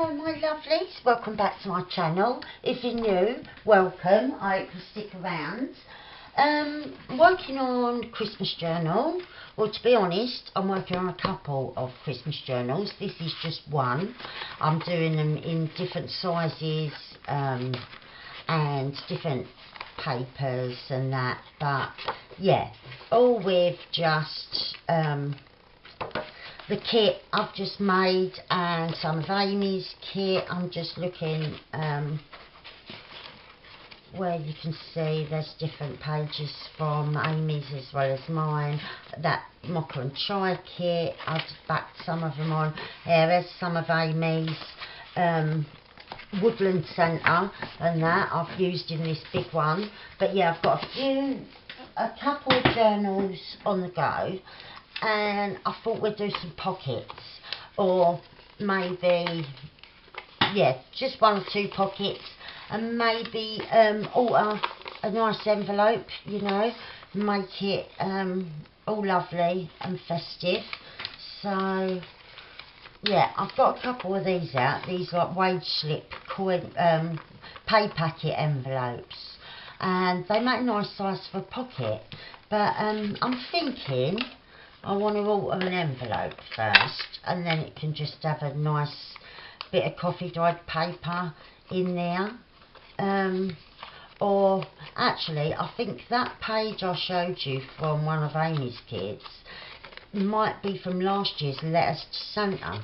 Hello my lovelies, welcome back to my channel. If you're new, welcome. I hope you stick around. I'm working on Christmas journal. Well, to be honest, I'm working on a couple of Christmas journals. This is just one. I'm doing them in different sizes and different papers and that, but yeah, all with just the kit I've just made and some of Amy's kit. I'm just looking where you can see there's different pages from Amy's as well as mine. That mocha and chai kit, I've backed some of them on. There's some of Amy's woodland centre and that I've used in this big one. But yeah, I've got a couple of journals on the go, and I thought we'd do some pockets, or maybe, yeah, just one or two pockets, and maybe alter a nice envelope, you know, make it all lovely and festive. So yeah, I've got a couple of these out, these like wage slip coin pay packet envelopes, and they make a nice size for a pocket, but I'm thinking I want to alter an envelope first, and then it can just have a nice bit of coffee dyed paper in there. Or actually, I think that page I showed you from one of Amy's kits might be from last year's Letters to Santa,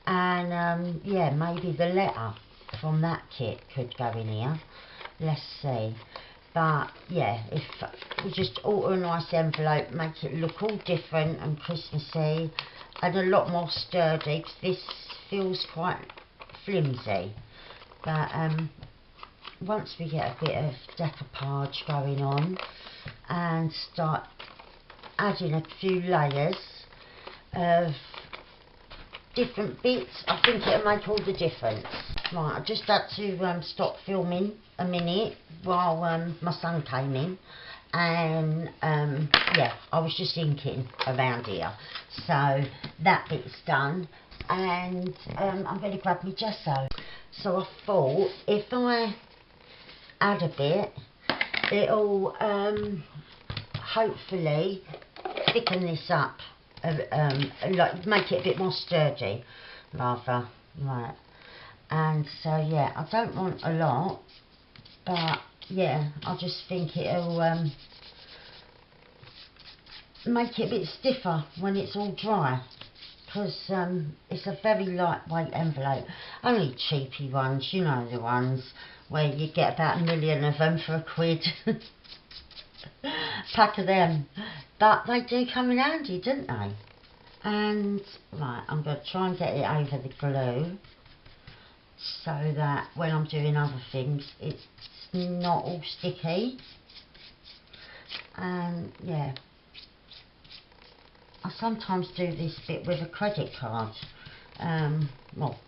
and yeah, maybe the letter from that kit could go in here. Let's see. But yeah, if we just alter a nice envelope, make it look all different and Christmassy and a lot more sturdy, because this feels quite flimsy. But once we get a bit of decoupage going on and start adding a few layers of different bits, I think it'll make all the difference. Right, I just had to stop filming a minute while my son came in, and yeah, I was just inking around here, so that bit's done, and I'm going to grab my gesso. So I thought if I add a bit, it'll hopefully thicken this up, like make it a bit more sturdy rather. Right, and so yeah, I don't want a lot, but yeah, I just think it'll make it a bit stiffer when it's all dry, because it's a very lightweight envelope. Only cheapy ones, you know, the ones where you get about a million of them for £1 pack of them, but they do come in handy, don't they? And right, I'm going to try and get it over the glue so that when I'm doing other things it's not all sticky. And yeah, I sometimes do this bit with a credit card, well,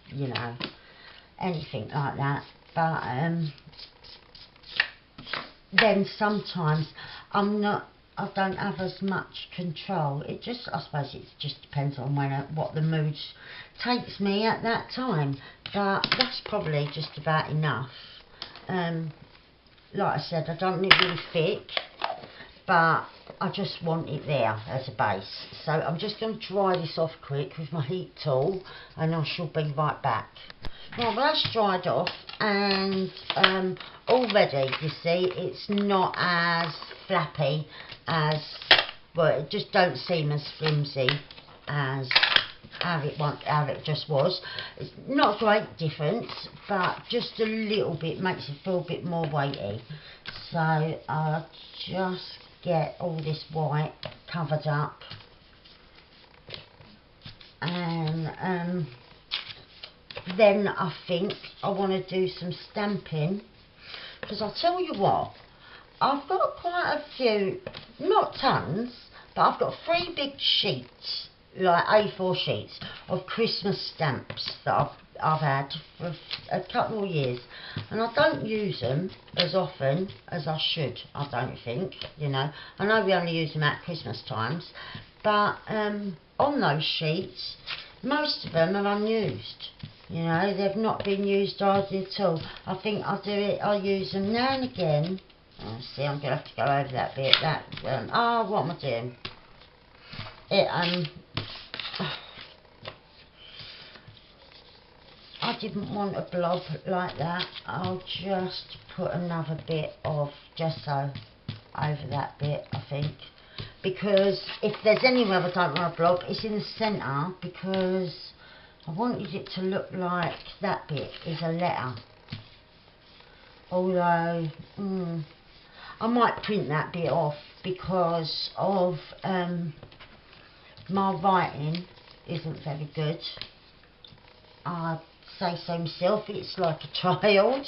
you know, anything like that, but then sometimes I don't have as much control. It just, I suppose it just depends on what the mood takes me at that time, but that's probably just about enough. Like I said, I don't need it really thick, but I just want it there as a base. So I'm just going to dry this off quick with my heat tool, and I shall be right back. Right, well, that's dried off, and already you see it's not as flappy as, well, it just don't seem as flimsy as how it just was. It's not a great difference, but just a little bit makes it feel a bit more weighty. So I'll just get all this white covered up, and then I think I want to do some stamping, because I'll tell you what, I've got quite a few, not tons, but I've got 3 big sheets, like A4 sheets of Christmas stamps that I've had for a couple of years, and I don't use them as often as I should, I don't think, you know. I know we only use them at Christmas times, but on those sheets most of them are unused. You know, they've not been used hardly at all. I think I use them now and again. Oh, see, I'm going to have to go over that bit. What am I doing? I didn't want a blob like that. I'll just put another bit of gesso over that bit, I think. Because if there's anywhere I don't want a blob, it's in the centre, because I wanted it to look like that bit is a letter. Although, I might print that bit off because of my writing isn't very good. I'd say so myself, it's like a child.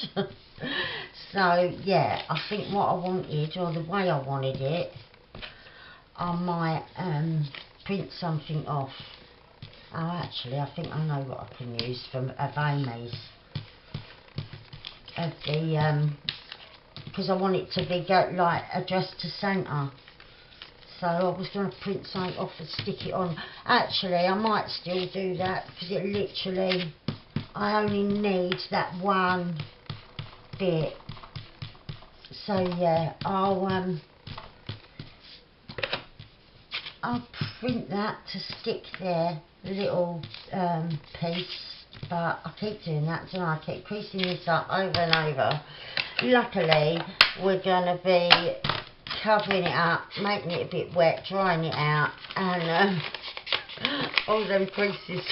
So yeah, I think what I wanted, or the way I wanted it, I might print something off. Oh, actually, I think I know what I can use from Amy's. Of the because I want it to be like addressed to Santa. So I was going to print something off and stick it on. Actually, I might still do that because it literally, I only need that one bit. So yeah, I'll print that to stick there, a little piece. But I keep doing that, don't I? I keep creasing this up over and over. Luckily, we're going to be covering it up, making it a bit wet, drying it out, and all them creases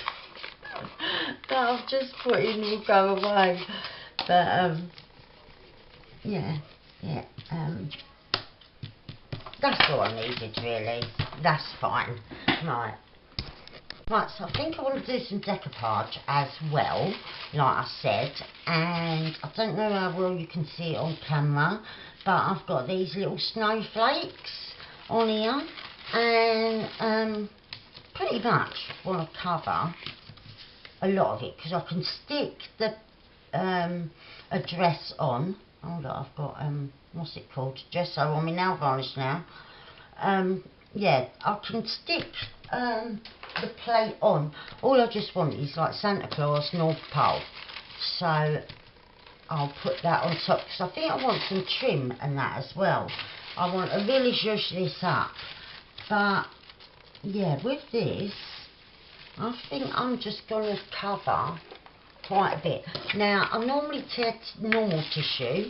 that I've just put in will go away. But yeah, that's all I needed really. That's fine. Right, so I think I want to do some decoupage as well, like I said, and I don't know how well you can see it on camera, but I've got these little snowflakes on here, and pretty much want to cover a lot of it, because I can stick the address on. Hold on, I've got, what's it called, gesso on my nail varnish now. Yeah, I can stick the plate on. All I just want is like Santa Claus North Pole, so I'll put that on top, because I think I want some trim and that as well. I want to really zhuzh this up, but yeah, with this I think I'm just going to cover quite a bit. Now I normally take normal tissue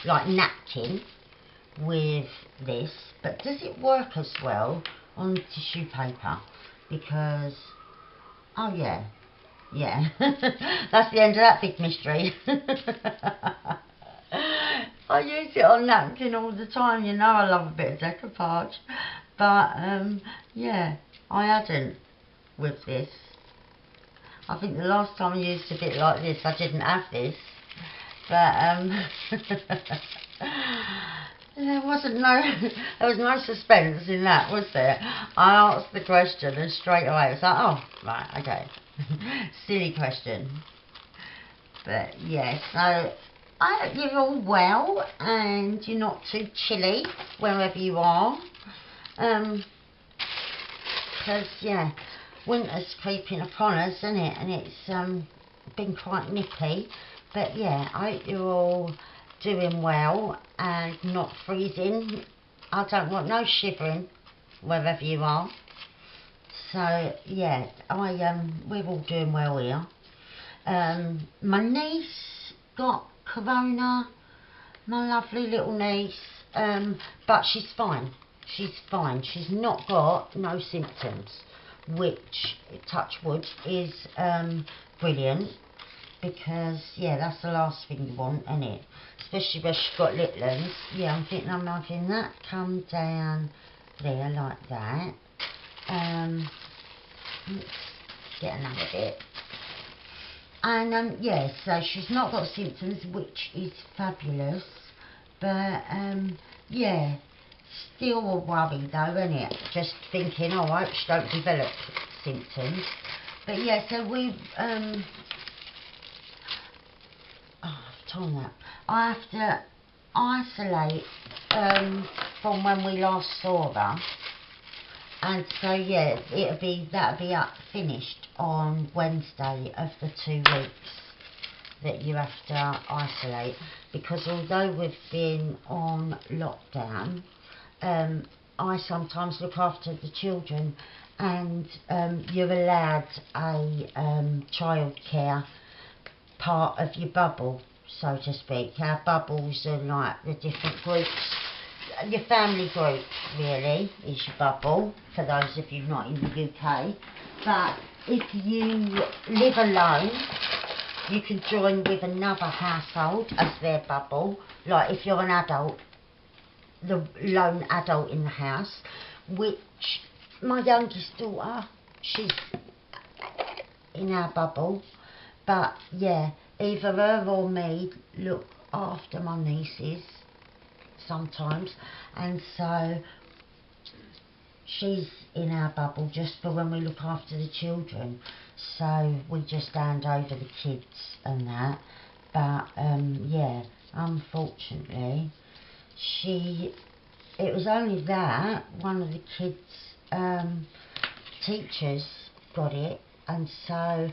like napkin with this, but does it work as well on tissue paper? Because, oh yeah, that's the end of that big mystery. I use it on napkin all the time, you know I love a bit of decoupage, but yeah, I hadn't with this. I think the last time I used a bit like this, I didn't have this, but there was no suspense in that, was there? I asked the question and straight away it was like, oh, right, okay. Silly question. But yeah, so I hope you're all well and you're not too chilly wherever you are. Because yeah, winter's creeping upon us, isn't it? And it's been quite nippy. But yeah, I hope you're all doing well and not freezing. I don't want no shivering wherever you are. So yeah, we're all doing well here. My niece got corona, my lovely little niece, but she's fine. She's not got no symptoms, which, touch wood, is brilliant. Because yeah, that's the last thing you want, isn't it? Especially where she's got little ones. Yeah, I'm thinking I'm having that come down there like that. Let's get another bit. And yeah, so she's not got symptoms, which is fabulous. But yeah, still a worry though, isn't it? Just thinking, oh, I hope she don't develop symptoms. But yeah, so we've that. I have to isolate from when we last saw her, And so yeah, that'll be up finished on Wednesday of the 2 weeks that you have to isolate, because although we've been on lockdown, I sometimes look after the children, and you're allowed a childcare part of your bubble, so to speak. Our bubbles are like the different groups. Your family group really is your bubble, for those of you not in the UK. But if you live alone, you can join with another household as their bubble. Like if you're an adult, the lone adult in the house, which my youngest daughter, she's in our bubble. But yeah, either her or me look after my nieces sometimes, and so she's in our bubble just for when we look after the children, so we just hand over the kids and that. But yeah, unfortunately it was only that one of the kids' teachers got it, and so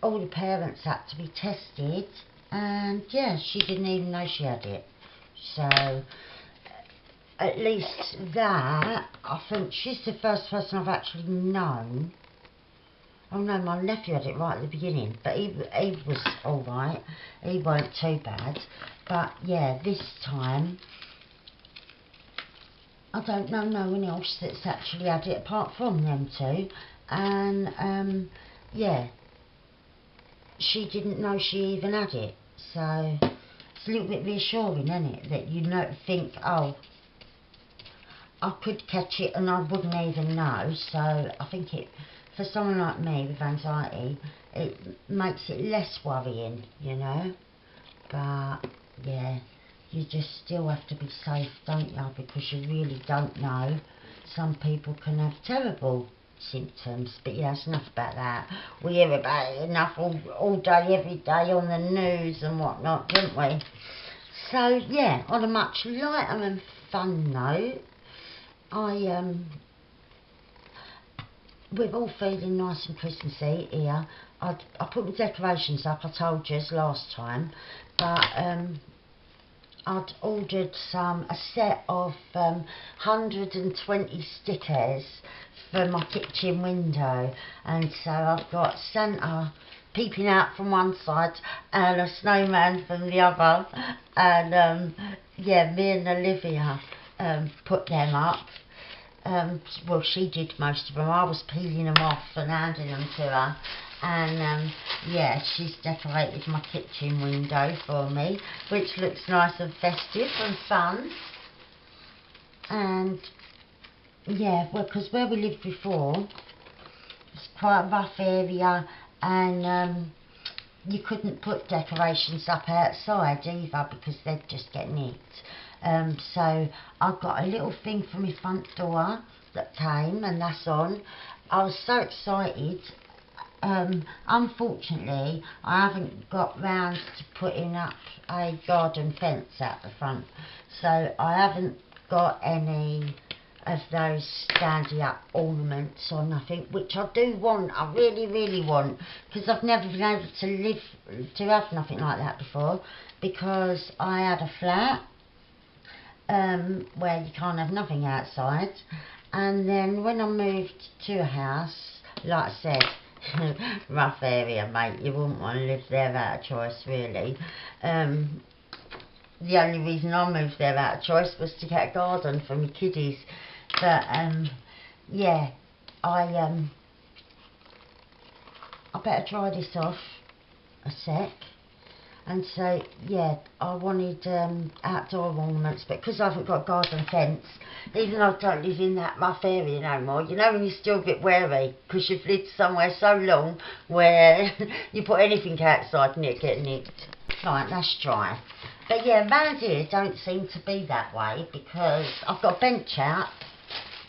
all the parents had to be tested, and yeah, she didn't even know she had it. So at least that, I think she's the first person I've actually known. Oh no, my nephew had it right at the beginning, but he was alright, he weren't too bad. But yeah, this time I don't know no one else that's actually had it apart from them two. And yeah, she didn't know she even had it, so it's a little bit reassuring, isn't it, that you think, oh, I could catch it and I wouldn't even know. So I think for someone like me with anxiety, it makes it less worrying, you know. But yeah, you just still have to be safe, don't you, because you really don't know. Some people can have terrible symptoms, but yeah, it's enough about that. We hear about it enough all day, every day on the news and whatnot, don't we? So yeah, on a much lighter and fun note, we're all feeling nice and Christmassy here. I put the decorations up, I told you last time, but I'd ordered a set of 120 stickers for my kitchen window, and so I've got Santa peeping out from one side and a snowman from the other, and yeah, me and Olivia put them up. Well, she did most of them. I was peeling them off and handing them to her, and yeah, she's decorated my kitchen window for me, which looks nice and festive and fun. And yeah, well, because where we lived before, it's quite a rough area, and you couldn't put decorations up outside either because they'd just get nicked. So I got a little thing for my front door that came, and that's on. I was so excited. Unfortunately, I haven't got round to putting up a garden fence out the front, so I haven't got any of those standing up ornaments or nothing, which I do want. I really, really want, because I've never been able to have nothing like that before, because I had a flat where you can't have nothing outside, and then when I moved to a house, like I said, rough area, mate, you wouldn't want to live there out of choice, really. The only reason I moved there out of choice was to get a garden for my kiddies. But yeah, I better dry this off a sec. And so yeah, I wanted outdoor ornaments, but because I haven't got a garden fence, even though I don't live in that rough area no more, you know when you're still a bit wary because you've lived somewhere so long where you put anything outside and it get nicked. Right, that's dry. But yeah, round here don't seem to be that way, because I've got a bench out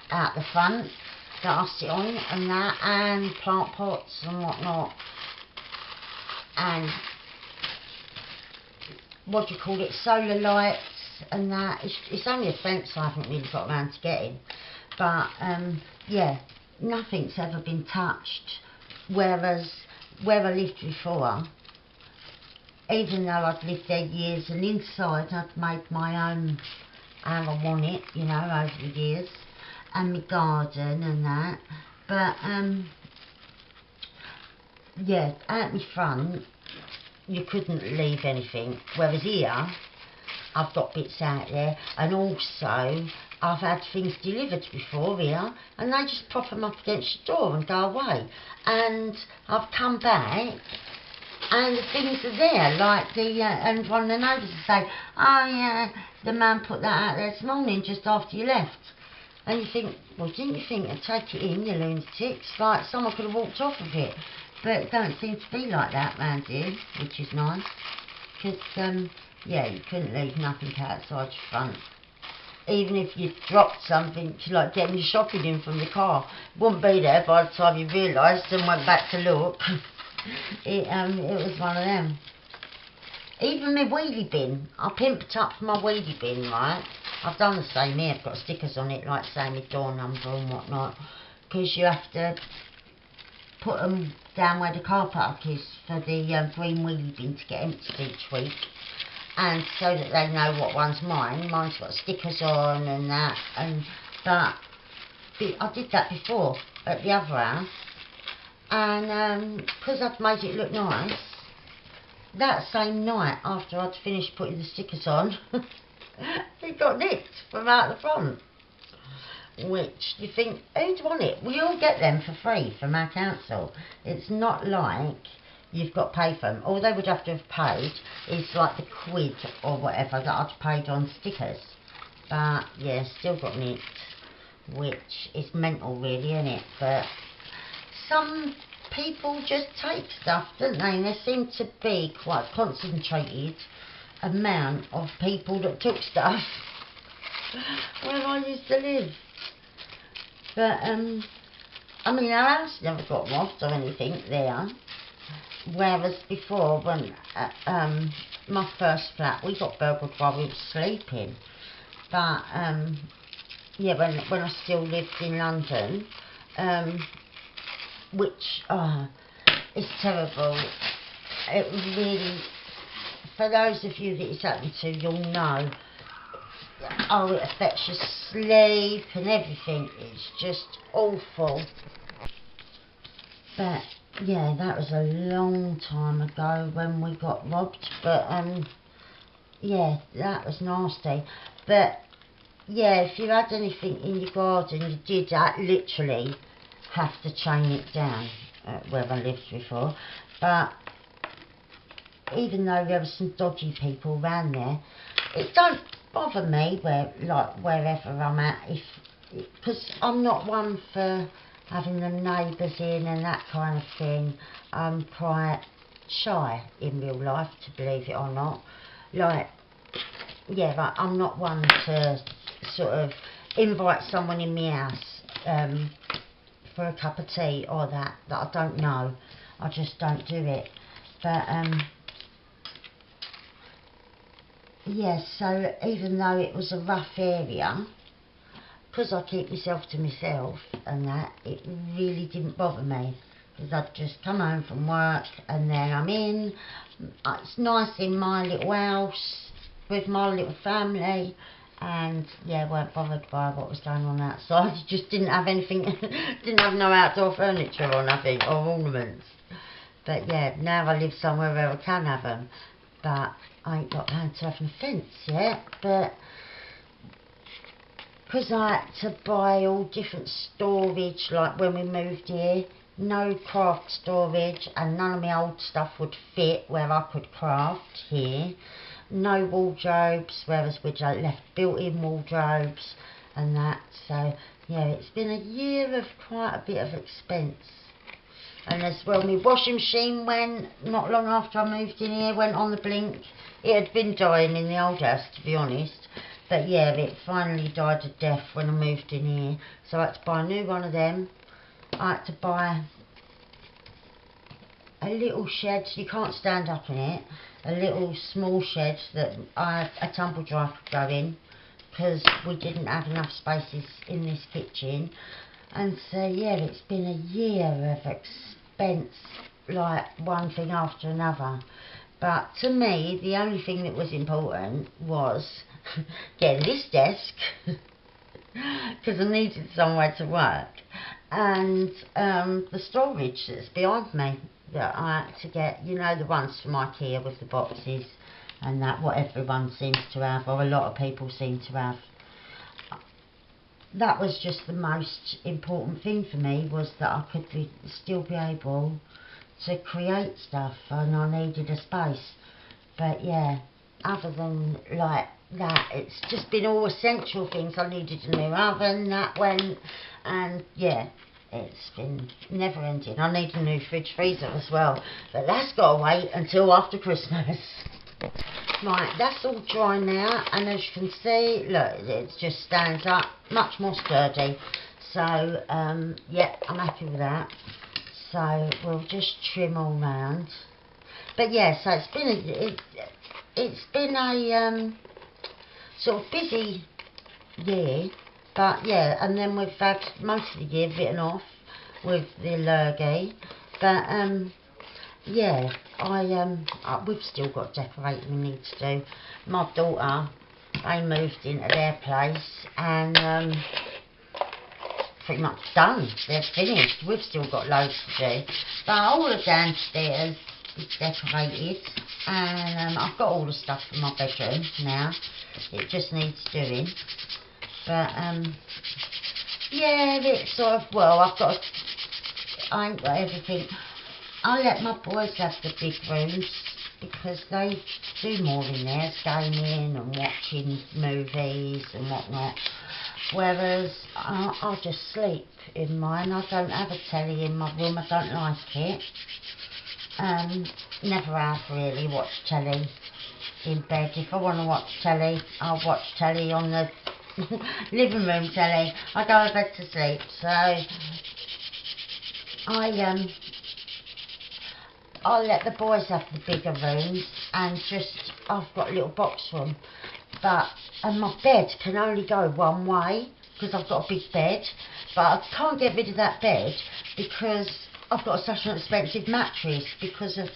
the front that I sit on and that, and plant pots and whatnot, and what do you call it, solar lights and that. It's only a fence I haven't really got around to getting, But yeah, nothing's ever been touched. Whereas where I lived before, even though I'd lived there years, and inside I'd made my own how I want it, you know, over the years, and my garden and that. But yeah, out my front you couldn't leave anything, whereas here I've got bits out there, and also I've had things delivered before here, and they just prop them up against the door and go away, and I've come back and the things are there, like the and one of the neighbours will say, oh yeah, the man put that out there this morning just after you left. And you think, well, didn't you think to take it in, you lunatics? Like, someone could have walked off of it. But it don't seem to be like that round here, which is nice. Because, yeah, you couldn't leave nothing outside your front. Even if you dropped something to, like, getting your shopping in from the car, it wouldn't be there by the time you realised and went back to look. It was one of them. Even my wheelie bin, I pimped up my wheelie bin, right? I've done the same here, I've got stickers on it, like say my door number and whatnot, because you have to put them down where the car park is for the green wheelie bin to get emptied each week, and so that they know what one's mine. Mine's got stickers on and that, and but I did that before at the other house, and because I'd made it look nice, that same night after I'd finished putting the stickers on, it got nicked from out the front. Which you think, who'd want it? We all get them for free from our council. It's not like you've got to pay for them. All they would have to have paid is like the quid or whatever that I'd paid on stickers. But yeah, still got nicked, which is mental really, isn't it? But some people just take stuff, don't they? And there seem to be quite a concentrated amount of people that took stuff where I used to live. But I mean, our house never got robbed or anything there, whereas before, when my first flat, we got burgled while we were sleeping. But yeah, when I still lived in London, which is terrible. It really, for those of you that it's happened to, you'll know. Oh, it affects your sleep and everything. It's just awful. But yeah, that was a long time ago when we got robbed. But yeah, that was nasty. But yeah, if you had anything in your garden, you did literally have to chain it down where I lived before. But even though there were some dodgy people around there, it don't bother me wherever I'm at, because I'm not one for having the neighbours in and that kind of thing. I'm quite shy in real life, to believe it or not. Like, yeah, like, I'm not one to sort of invite someone in my house for a cup of tea or that I don't know. I just don't do it. But yes, so even though it was a rough area, because I keep myself to myself and that, it really didn't bother me, because I'd just come home from work and then I'm in. It's nice in my little house with my little family, and yeah, weren't bothered by what was going on outside. Just didn't have anything, didn't have no outdoor furniture or nothing, or ornaments. But yeah, now I live somewhere where I can have them. But I ain't got round to having a fence yet. But because I had to buy all different storage, like when we moved here, no craft storage, and none of my old stuff would fit where I could craft here. No wardrobes, whereas we'd left built-in wardrobes and that. So yeah, it's been a year of quite a bit of expense. And as well, my washing machine went, not long after I moved in here, went on the blink. It had been dying in the old house, to be honest. But yeah, it finally died a death when I moved in here. So I had to buy a new one of them. I had to buy a little shed, you can't stand up in it. A little small shed that a tumble dryer could go in. because we didn't have enough spaces in this kitchen. And so yeah, it's been a year of expense, like one thing after another. But to me, the only thing that was important was getting this desk, because I needed somewhere to work, and the storage that's behind me that I had to get, you know, the ones from IKEA with the boxes and that, what everyone seems to have, or a lot of people seem to have. That was just the most important thing for me, was that I could still be able to create stuff, and I needed a space. But yeah, other than like that, it's just been all essential things. I needed a new oven, that went, and yeah, it's been never ending. I need a new fridge freezer as well, but that's got to wait until after Christmas. Right, that's all dry now, and as you can see, look, it just stands up, much more sturdy. So yeah, I'm happy with that. So we'll just trim all round. But yeah, so it's been a sort of busy year, but yeah, and then we've had most of the year written off with the allergy. But yeah, we've still got decorating we need to do. My daughter, they moved into their place, and pretty much done. They're finished. We've still got loads to do. But all the downstairs is decorated, and I've got all the stuff for my bedroom now. It just needs doing. But yeah, it's sort of, well, I ain't got everything. I let my boys have the big rooms because they do more in there, gaming and watching movies and whatnot. Whereas I'll just sleep in mine. I don't have a telly in my room, I don't like it. Never have really watched telly in bed. If I want to watch telly, I'll watch telly on the living room telly. I go to bed to sleep. So I'll let the boys have the bigger rooms, and just, I've got a little box room. And my bed can only go one way because I've got a big bed, but I can't get rid of that bed because I've got such an expensive mattress because of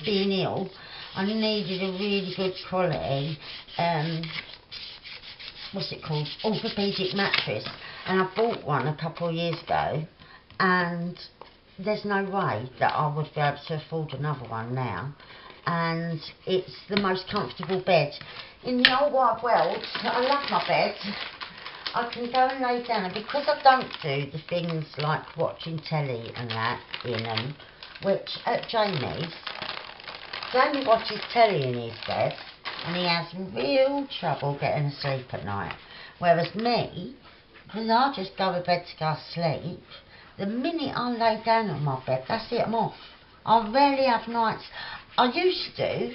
being ill. I needed a really good quality, what's it called, orthopedic mattress, and I bought one a couple of years ago, and there's no way that I would be able to afford another one now. And it's the most comfortable bed in the whole wide world. I love my bed. I can go and lay down, and because I don't do the things like watching telly and that in them, which at Jamie watches telly in his bed, and he has real trouble getting asleep at night. Whereas me, because I just go to bed to go to sleep, the minute I lay down on my bed, that's it, I'm off. I rarely have nights. I used to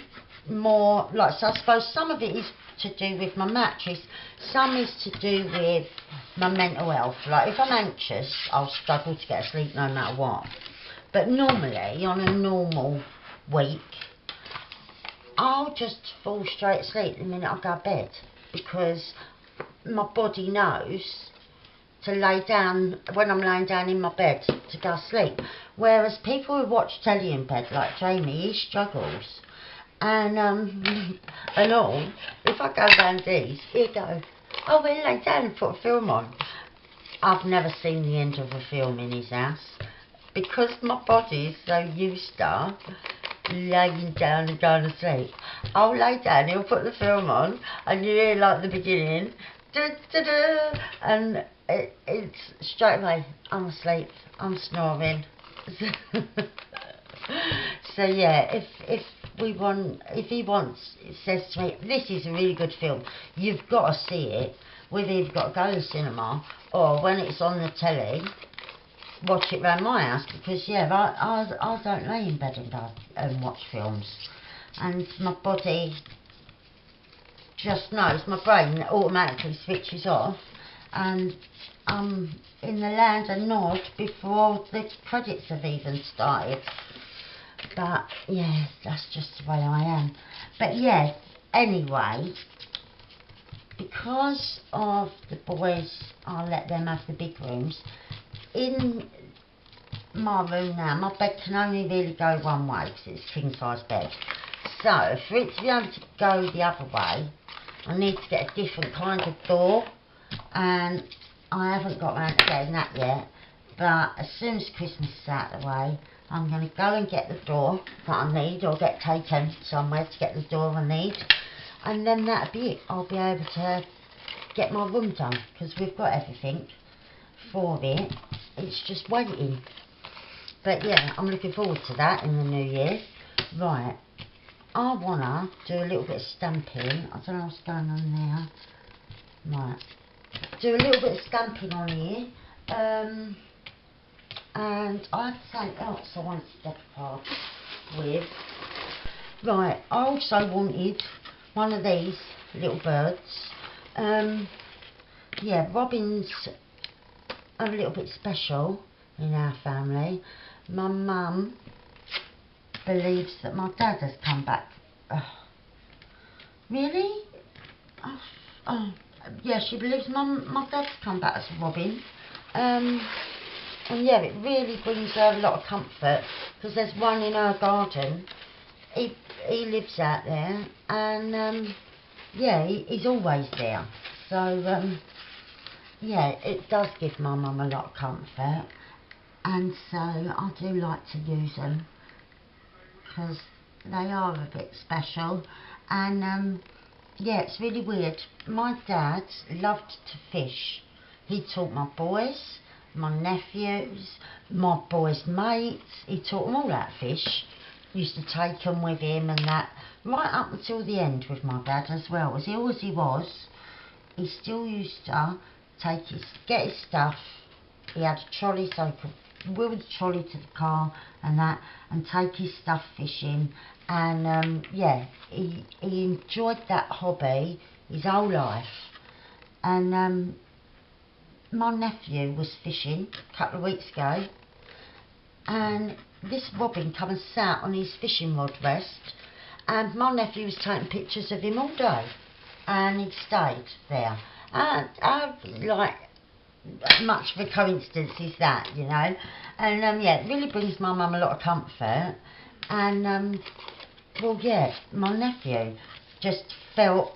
more, like, so I suppose some of it is to do with my mattress, some is to do with my mental health. Like, if I'm anxious, I'll struggle to get asleep no matter what. But normally, on a normal week, I'll just fall straight asleep the minute I go to bed, because my body knows to lay down when I'm laying down in my bed to go to sleep. Whereas people who watch telly in bed, like Jamie, he struggles. And all, if I go round these, he'll go, oh, we'll lay down and put a film on. I've never seen the end of a film in his house, because my body's so used to laying down and going to sleep. I'll lay down, he'll put the film on, and you hear like the beginning, da, da, da, and it's straight away, I'm asleep, I'm snoring. So yeah, if he wants, it says to me, this is a really good film, you've got to see it. We've either got to go to the cinema, or when it's on the telly, watch it round my house, because yeah, I don't lay in bed and watch films, and my body just knows, my brain automatically switches off, and I'm in the land of Nod before the credits have even started. But yeah, that's just the way I am. But yeah, anyway, because of the boys, I let them have the big rooms. In my room now, my bed can only really go one way because it's a king size bed. So for it to be able to go the other way, I need to get a different kind of door, and I haven't got around to getting that yet. But as soon as Christmas is out of the way, I'm going to go and get the door that I need, or get taken somewhere to get the door I need, and then that'll be it. I'll be able to get my room done because we've got everything for it. It's just waiting. But yeah, I'm looking forward to that in the new year. Right, I wanna do a little bit of stamping. I don't know what's going on there. Right, do a little bit of stamping on here. And I had something else I wanted to decorate with. Right, I also wanted one of these little birds. Yeah, robins are a little bit special in our family. My mum believes that my dad has come back. Really? Yeah, she believes my dad's come back as a robin. And yeah, it really brings her a lot of comfort because there's one in her garden. He lives out there, and yeah, he's always there. So yeah, it does give my mum a lot of comfort, and so I do like to use them because they are a bit special. And yeah, it's really weird. My dad loved to fish. He taught my boys, my nephews, my boys' mates, he taught them all how to fish. Used to take them with him and that, right up until the end with my dad as well. As ill as he was, he still used to get his stuff. He had a trolley, so he could wheel the trolley to the car and that, and take his stuff fishing. And yeah, he enjoyed that hobby his whole life. And my nephew was fishing a couple of weeks ago, and this robin come and sat on his fishing rod rest, and my nephew was taking pictures of him all day, and he stayed there. And like, much of a coincidence is that, you know. And yeah, it really brings my mum a lot of comfort. And well, yeah, my nephew just felt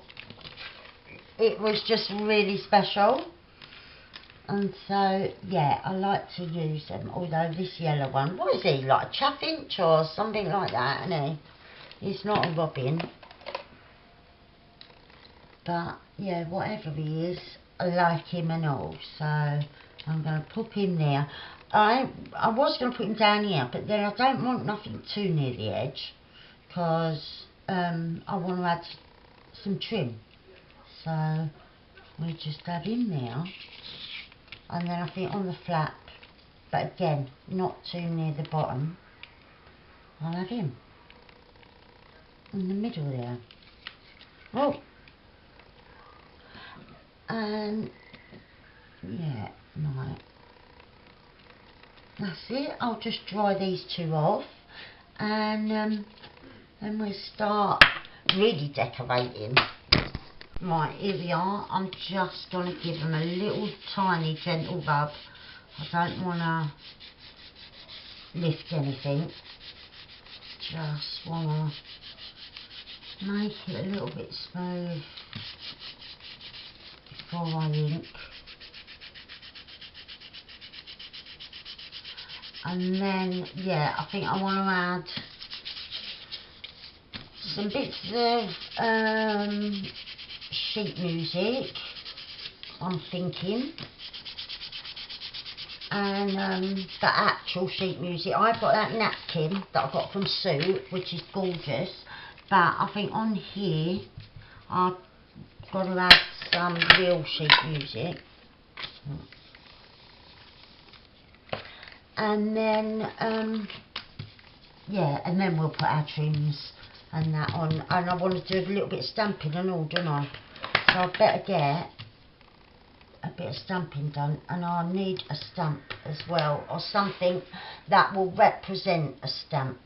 it was just really special. And so, yeah, I like to use them. Although this yellow one, what is he, like a chaffinch or something like that, isn't he? He's not a robin. But, yeah, whatever he is, I like him and all. So, I'm going to put him there. I was going to put him down here, but then I don't want nothing too near the edge, because I want to add some trim. So, we just have him there. And then I think on the flap, but again, not too near the bottom, I'll have him in the middle there. Oh! And yeah, right. That's it. I'll just dry these two off, and then we'll start really decorating. Right, here we are. I'm just going to give them a little tiny gentle rub. I don't want to lift anything. Just want to make it a little bit smooth before I ink. And then, yeah, I think I want to add some bits of sheet music, I'm thinking, and the actual sheet music. I've got that napkin that I got from Sue, which is gorgeous, but I think on here I've got to add some real sheet music. And then yeah, and then we'll put our trims and that on, and I want to do a little bit of stamping and all, don't I? So I better get a bit of stamping done, and I need a stamp as well, or something that will represent a stamp.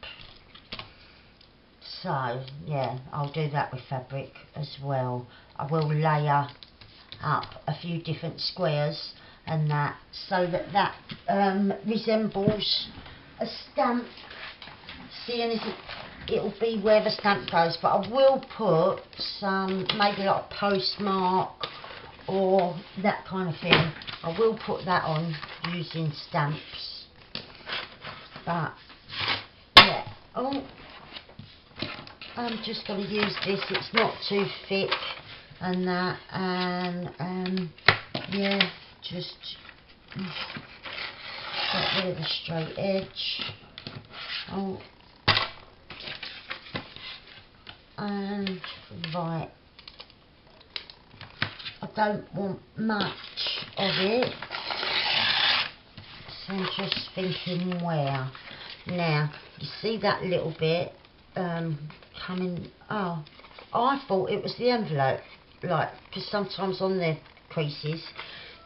So yeah, I'll do that with fabric as well. I will layer up a few different squares and that, so that resembles a stamp, seeing as it'll be where the stamp goes. But I will put some, maybe like a postmark or that kind of thing. I will put that on using stamps. But yeah, I'm just going to use this, it's not too thick and that, and yeah, just get rid of the straight edge. And right, I don't want much of it, so I'm just thinking where. Now, you see that little bit coming, oh, I thought it was the envelope, like, because sometimes on the creases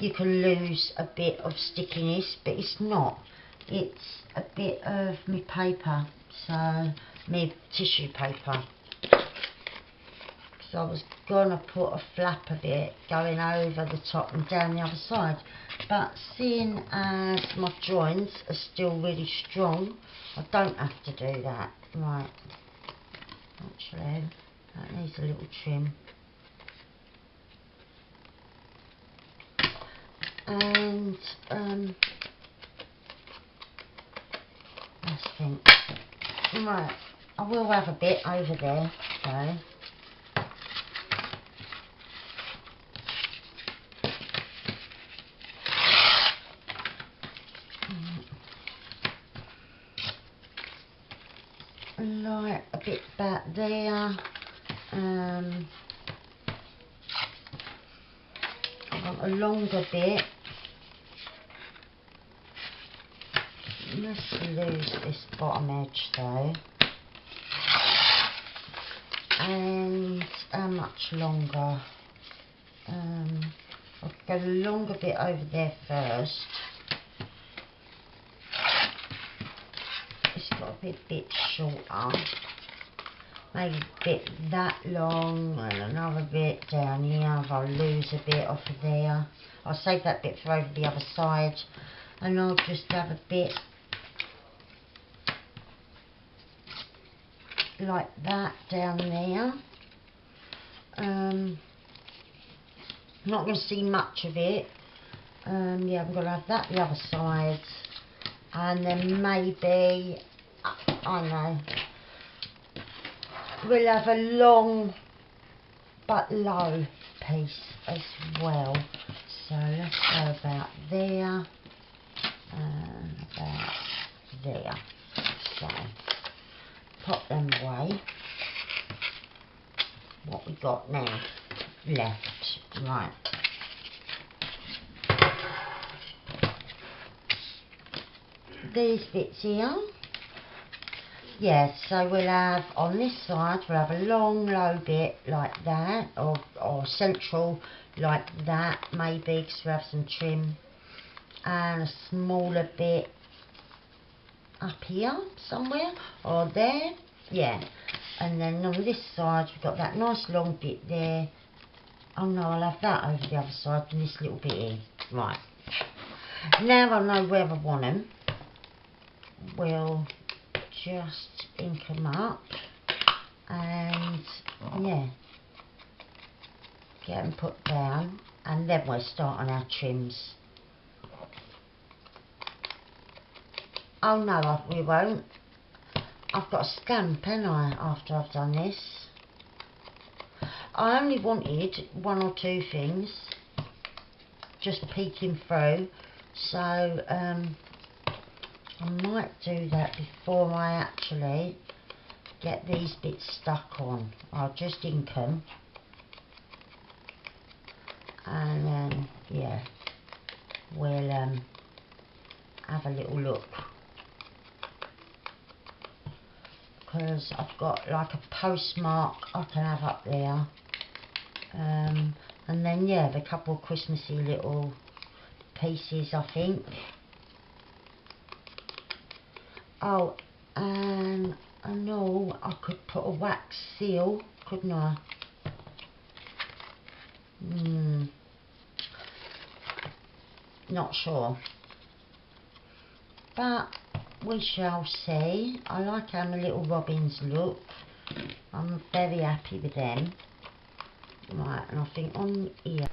you can lose a bit of stickiness, but it's not. It's a bit of my paper, so my tissue paper. So I was gonna put a flap a bit going over the top and down the other side, but seeing as my joints are still really strong, I don't have to do that. Right, actually that needs a little trim. And let's think. Right, I will have a bit over there, so like a bit back there. I want a longer bit. Let's lose this bottom edge though. And how much longer? I'll go a longer bit over there first. It's got to be a bit shorter. Maybe a bit that long and another bit down here. I'll lose a bit off of there. I'll save that bit for over the other side, and I'll just have a bit like that down there. Not going to see much of it. Yeah, I'm going to have that the other side, and then maybe, I know, we'll have a long but low piece as well. So let's go about there and about there. So pop them away. What we got now left, right. These bits here, yeah, so we'll have on this side, we'll have a long low bit like that, or central like that maybe, because we'll have some trim, and a smaller bit up here somewhere, or there, yeah. And then on this side we've got that nice long bit there. Oh no, I'll have that over the other side and this little bit here. Right, now I know where I want them. We'll just ink them up and yeah, get them put down, and then we'll start on our trims. Oh no, we won't. I've got a stamp, haven't I, after I've done this. I only wanted one or two things, just peeking through, so I might do that before I actually get these bits stuck on. I'll just ink them, and then yeah, we'll have a little look, because I've got like a postmark I can have up there, and then yeah, the couple of Christmassy little pieces I think. Oh, and I know I could put a wax seal, couldn't I? Not sure. But we shall see. I like how my little robins look. I'm very happy with them. Right, and I think on here.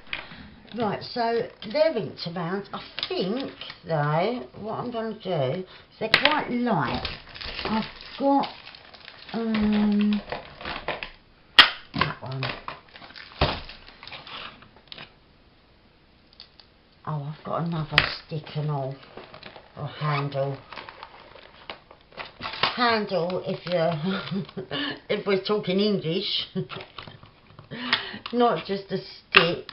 Right, so they're inked around. I think, though, what I'm going to do, is they're quite light. I've got, that one. Oh, I've got another stick and all, or handle. Handle, if you're, if we're talking English. Not just a stick.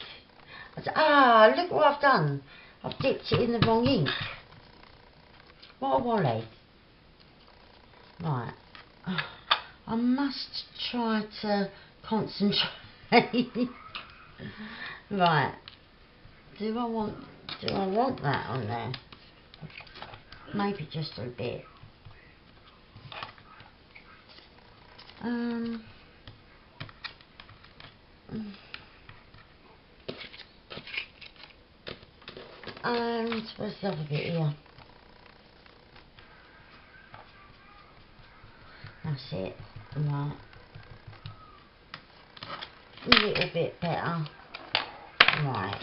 Ah, look what I've done. I've dipped it in the wrong ink. What a wally. Right. I must try to concentrate. Right. Do I want that on there? Maybe just a bit. And where's the other bit here? That's it. Right. A little bit better. Right.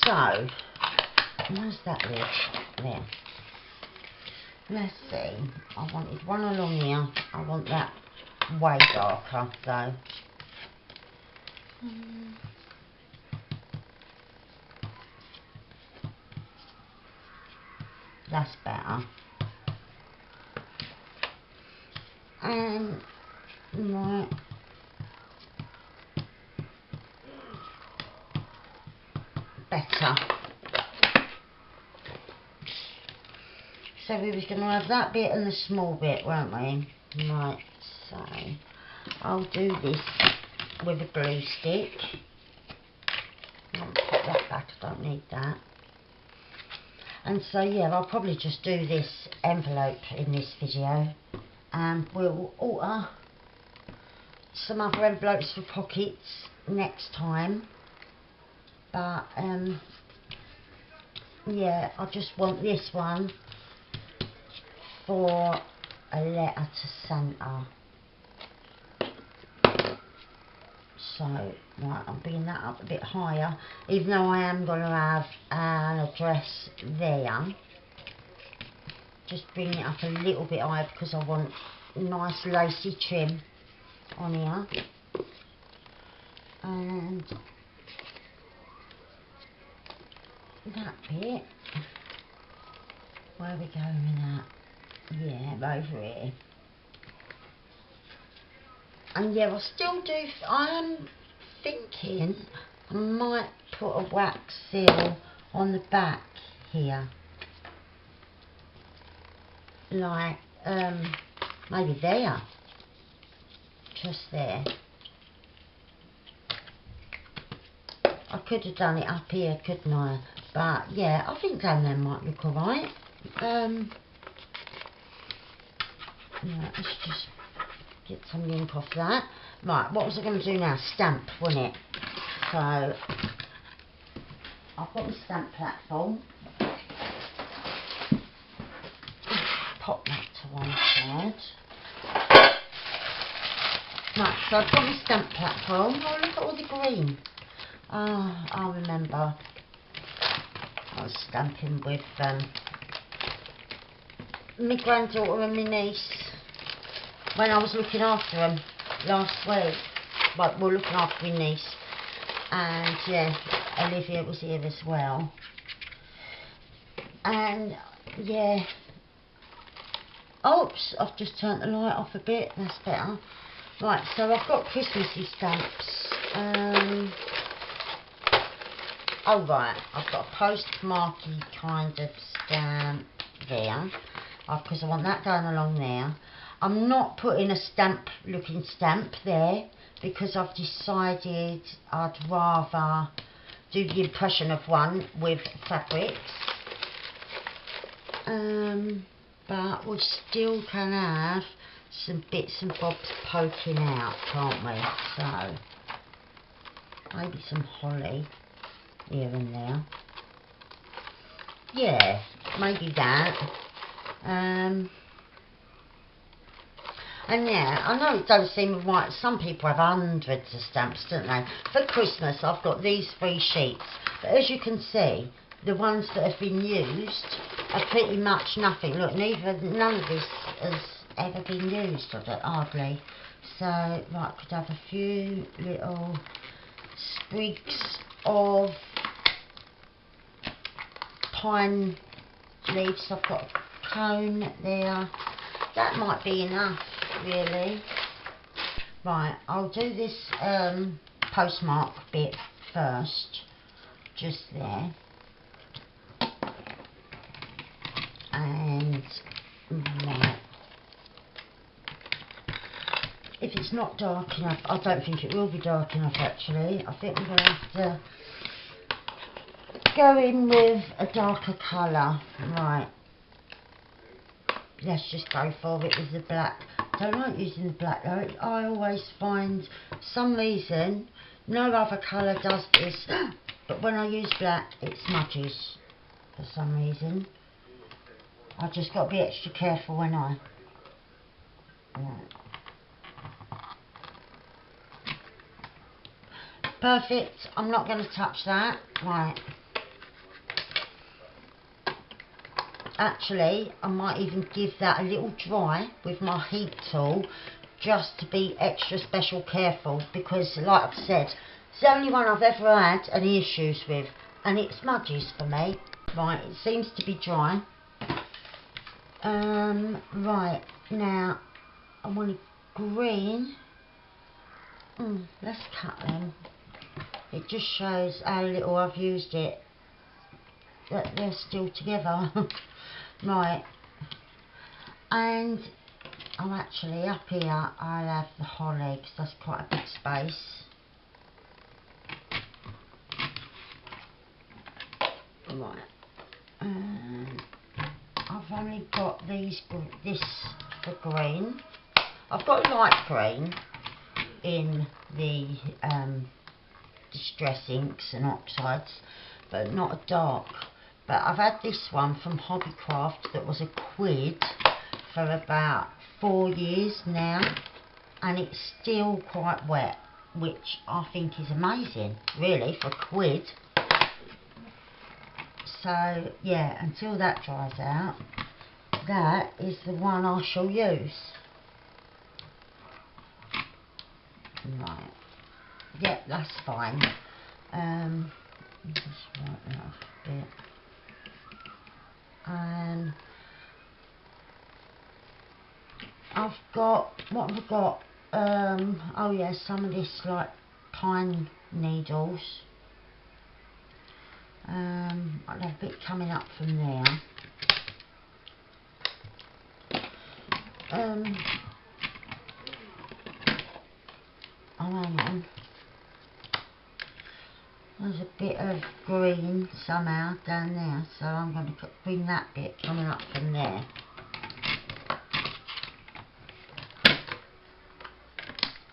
So, where's that lid? There. Let's see. I wanted one along here. I want that way darker though. That's better. And right. Better. So we was going to have that bit and the small bit, weren't we? Right, so I'll do this with a glue stick. I'll pop that back, I don't need that. And so yeah, I'll probably just do this envelope in this video. And we'll alter some other envelopes for pockets next time. But yeah, I just want this one for a letter to Santa. So, right, I'm bringing that up a bit higher, even though I am going to have an address there. Just bring it up a little bit higher because I want nice lacy trim on here. And that bit, where are we going with that? Yeah, over here. And yeah, I'll still do, I am thinking I might put a wax seal on the back here. Like, maybe there. Just there. I could have done it up here, couldn't I? But yeah, I think down there might look alright. Yeah, let's just get some ink off that. Right, what was I going to do now? Stamp, wasn't it? So, I've got my stamp platform. Pop that to one side. Right, so I've got my stamp platform. Oh, look at all the green. Oh, I remember. I was stamping with my granddaughter and my niece when I was looking after them last week. But we're looking after my niece, and yeah, Olivia was here as well. And yeah, oops, I've just turned the light off a bit. That's better. Right, so I've got Christmassy stamps. Oh right, I've got a postmarky kind of stamp there, because I want that going along there. I'm not putting a stamp looking stamp there because I've decided I'd rather do the impression of one with fabrics. But we still can have some bits and bobs poking out, can't we? So maybe some holly here and there. Yeah, maybe that. And yeah, I know it does seem right. Some people have hundreds of stamps, don't they? For Christmas, I've got these 3 sheets. But as you can see, the ones that have been used are pretty much nothing. Look, none of this has ever been used, hardly. So, right, could have a few little sprigs of pine leaves. I've got a cone there. That might be enough, really. Right, I'll do this postmark bit first, just there. And right, if it's not dark enough, I don't think it will be dark enough actually. I think I'm going to have to go in with a darker colour. Right, let's just go for it with the black. I don't like using the black though. I always find, for some reason, no other colour does this, but when I use black it smudges for some reason. I've just got to be extra careful when I... Right. Perfect, I'm not going to touch that. Right. Actually, I might even give that a little dry with my heat tool, just to be extra special careful, because like I've said, it's the only one I've ever had any issues with, and it smudges for me. Right, it seems to be dry. Right, now I want a green. Let's cut them. It just shows how little I've used it, that they're still together. Right, and I'm actually up here, I'll have the holly because that's quite a big space. Right, and I've only got this for green. I've got light green in the distress inks and oxides, but not a dark. But I've had this one from Hobbycraft that was £1 for about 4 years now, and it's still quite wet, which I think is amazing, really, for £1. So yeah, until that dries out, that is the one I shall use. Right, yeah, that's fine. Just right enough a bit. And I've got, what have I got? Oh yeah, some of this like pine needles. I'll have a bit coming up from there. Oh, hang on. There's a bit of green somehow down there, so I'm going to bring that bit coming up from there.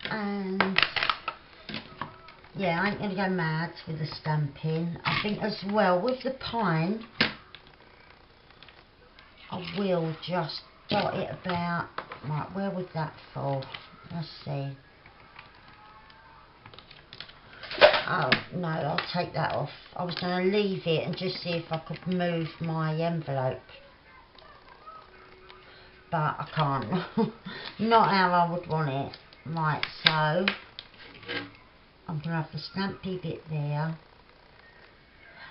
And yeah, I ain't going to go mad with the stamping. I think as well with the pine, I will just dot it about. Right, where would that fall? Let's see. Oh no, I'll take that off. I was going to leave it and just see if I could move my envelope, but I can't. Not how I would want it. Right, so I'm going to have the stampy bit there.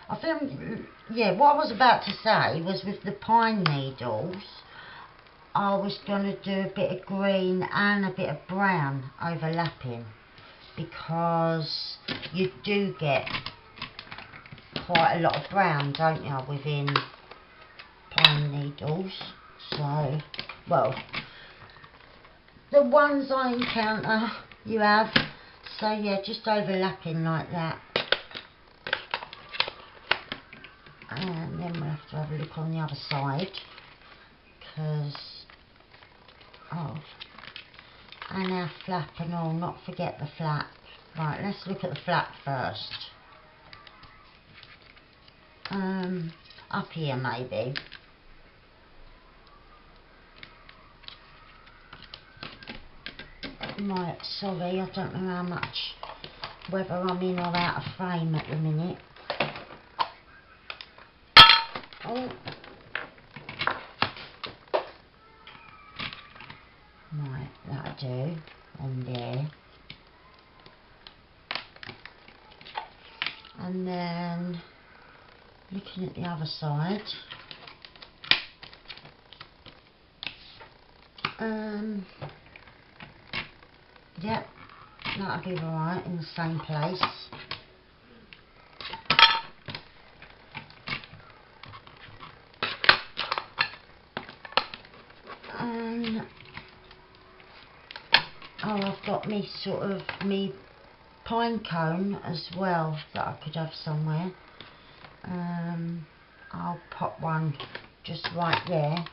I think, yeah, what I was about to say was with the pine needles, I was going to do a bit of green and a bit of brown overlapping, because you do get quite a lot of brown, don't you, within pine needles. So, well, the ones I encounter, you have. So yeah, just overlapping like that. And then we'll have to have a look on the other side, because, oh, and our flap and all, not forget the flap. Right, let's look at the flap first. Up here maybe. Right, sorry, I don't know how much, whether I'm in or out of frame at the minute. Oh. Right, that'll do, on there. And then, looking at the other side, yep, that'll be right in the same place. And oh, I've got me sort of me pine cone as well that I could have somewhere. I'll pop one just right there.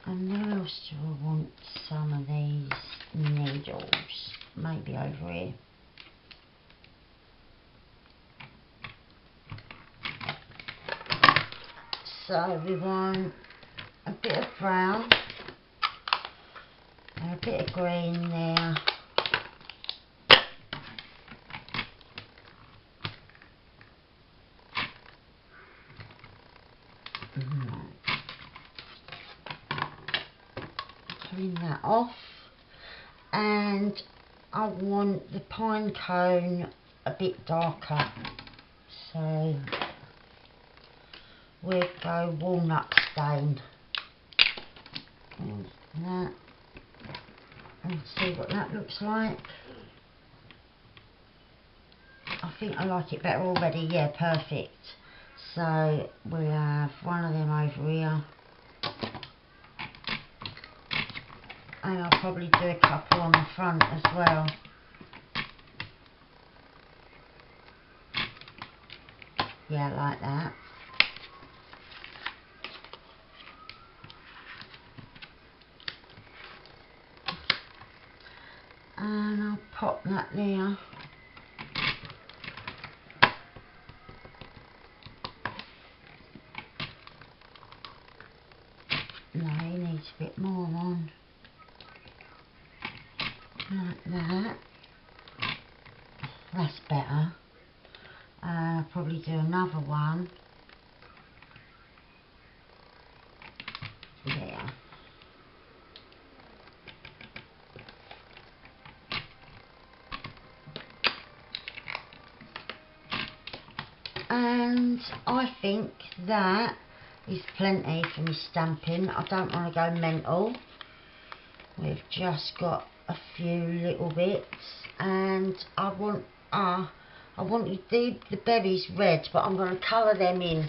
And where else do I want some of these needles? Maybe over here. So we want a bit of brown and a bit of green there. Clean that off, and I want the pine cone a bit darker, so we'll go walnut stain. And that, and see what that looks like. I think I like it better already. Yeah, perfect. So we'll have one of them over here. And I'll probably do a couple on the front as well. Yeah, like that. And I'll pop that there. No, he needs a bit more on. Like that. That's better. I'll probably do another one there. And I think that is plenty for me stamping. I don't want to go mental. We've just got a few little bits, and I want you to do the berries red, but I'm going to colour them in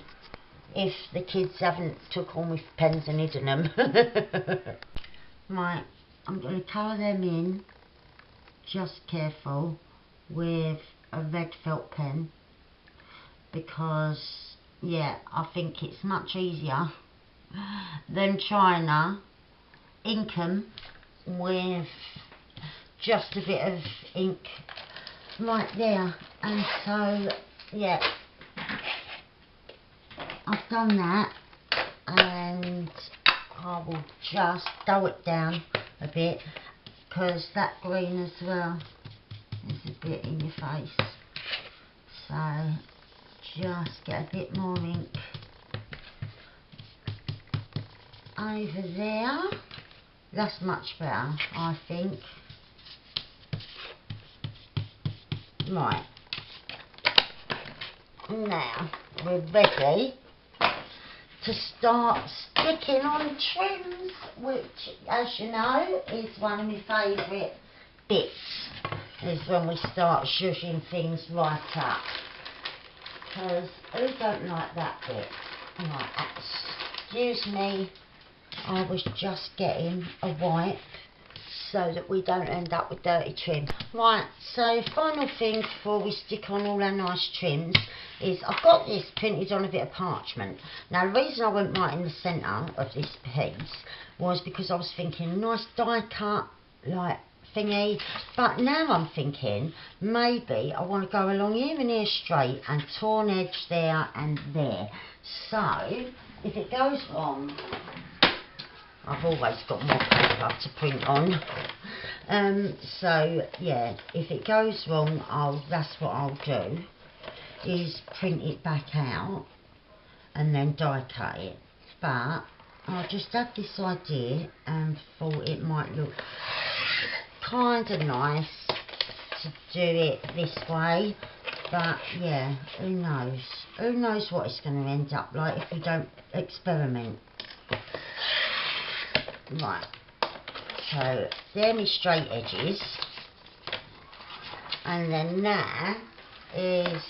if the kids haven't took all my pens and hidden them. Right, I'm going to colour them in, just careful, with a red felt pen, because yeah, I think it's much easier than trying to ink them with just a bit of ink right there. And so yeah, I've done that, and I will just dull it down a bit, because that green as well is a bit in your face. So just get a bit more ink over there. That's much better, I think. Right, now we're ready to start sticking on trims, which, as you know, is one of my favourite bits, is when we start shushing things right up, because who don't like that bit? Right, excuse me, I was just getting a wipe so that we don't end up with dirty trim. Right, so final thing before we stick on all our nice trims is I've got this printed on a bit of parchment. Now the reason I went right in the centre of this piece was because I was thinking a nice die cut like thingy. But now I'm thinking maybe I want to go along here and here straight and torn edge there and there. So if it goes wrong, I've always got more paper to print on. So yeah, if it goes wrong, that's what I'll do, is print it back out and then die cut it. But I just had this idea and thought it might look kind of nice to do it this way. But yeah, who knows? Who knows what it's going to end up like if we don't experiment. Right, so there are my straight edges, and then now is,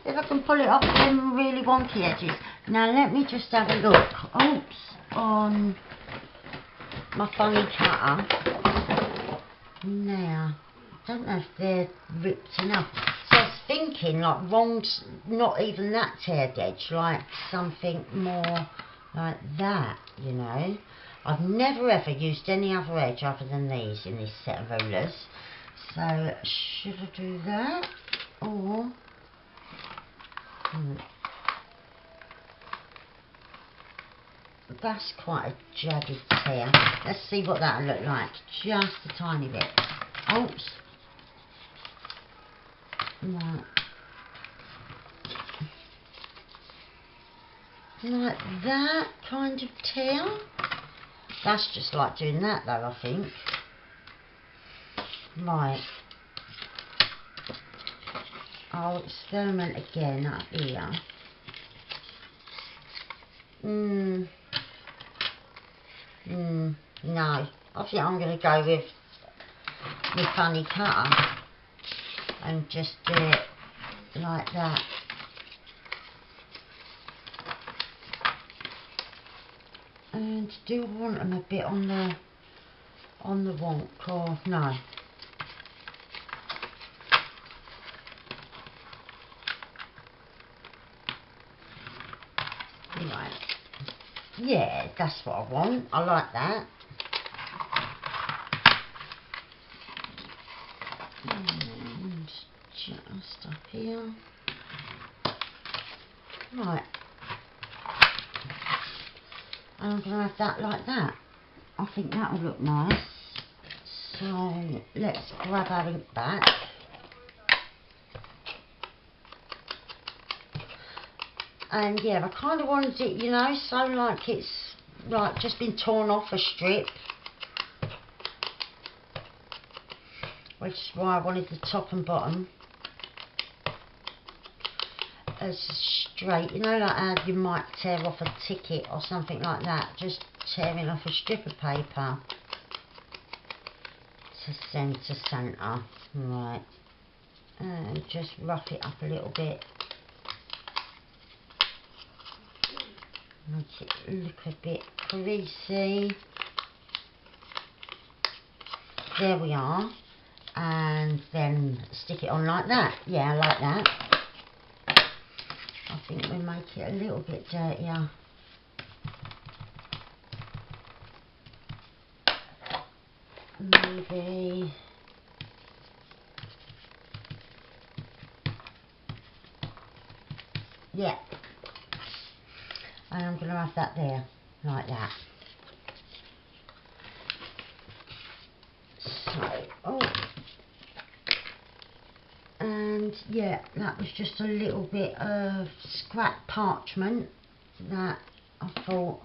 if I can pull it off, them really wonky edges. Now let me just have a look, oops, on my funny cutter. Now, I don't know if they're ripped enough. So I was thinking like wrongs, not even that teared edge, like something more like that, you know. I've never ever used any other edge other than these in this set of rulers. So should I do that or that's quite a jagged tear. Let's see what that'll look like. Just a tiny bit. Oops. Right. Like that kind of tear. That's just like doing that though, I think. Right. I'll experiment again up here. No. I think I'm going to go with my funny cutter and just do it like that. And do I want them a bit on the wonk or no? Right. Yeah, that's what I want. I like that. And just up here. Right. And I'm going to have that like that. I think that will look nice. So let's grab our ink back. And yeah, I kind of wanted it, you know, so like it's like just been torn off a strip. Which is why I wanted the top and bottom as straight, you know, like how you might tear off a ticket or something like that, just tearing off a strip of paper to centre. Right, and just rough it up a little bit, make it look a bit greasy. There we are. And then stick it on like that. Yeah, I like that. I think we make it a little bit dirtier. Maybe yeah. And I'm going to have that there, like that. So, oh. And yeah, that was just a little bit of scrap parchment that I thought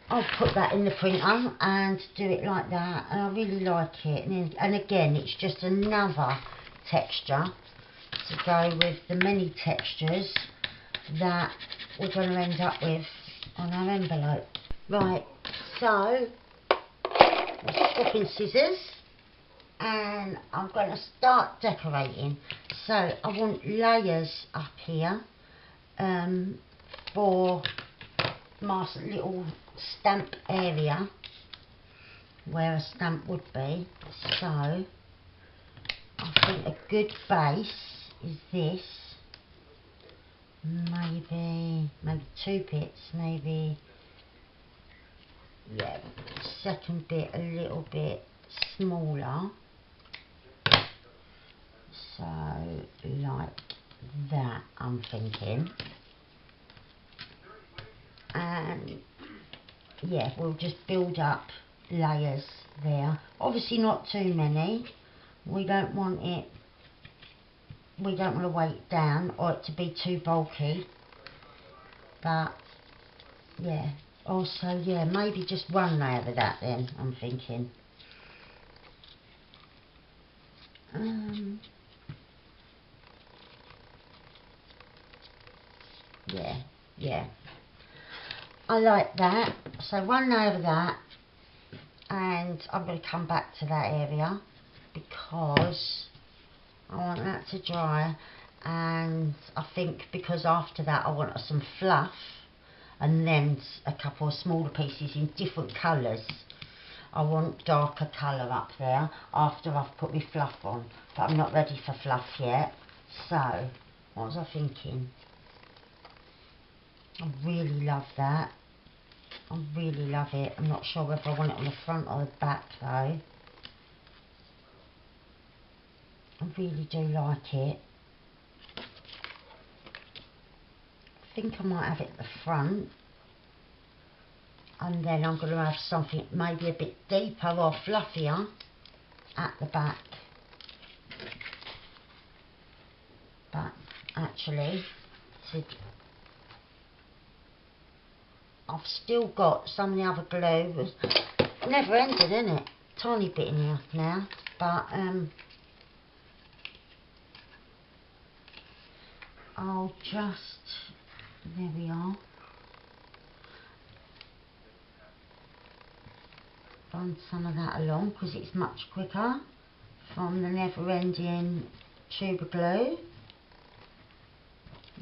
I'll put that in the printer and do it like that, and I really like it. And again, it's just another texture to go with the many textures that we're going to end up with on our envelope. Right, so swapping scissors, and I'm going to start decorating. So I want layers up here for my little stamp area where a stamp would be. So I think a good base is this. Maybe 2 bits, maybe yeah, second bit a little bit smaller, so like that I'm thinking, and yeah, we'll just build up layers there, obviously not too many, we don't want to weigh it down or it to be too bulky, but yeah, also yeah, maybe just one layer of that then, I'm thinking. Yeah, I like that. So one layer of that, and I'm going to come back to that area because I want that to dry, and I think because after that I want some fluff, and then a couple of smaller pieces in different colours. I want darker colour up there after I've put my fluff on, but I'm not ready for fluff yet. So what was I thinking? I really love that. I really love it. I'm not sure whether I want it on the front or the back though. I really do like it. I think I might have it at the front, and then I'm going to have something maybe a bit deeper or fluffier at the back. But actually, I've still got some of the other glue. Never ended, isn't it? Tiny bit in here now, but I'll just, there we are. Run some of that along because it's much quicker from the never ending tube of glue.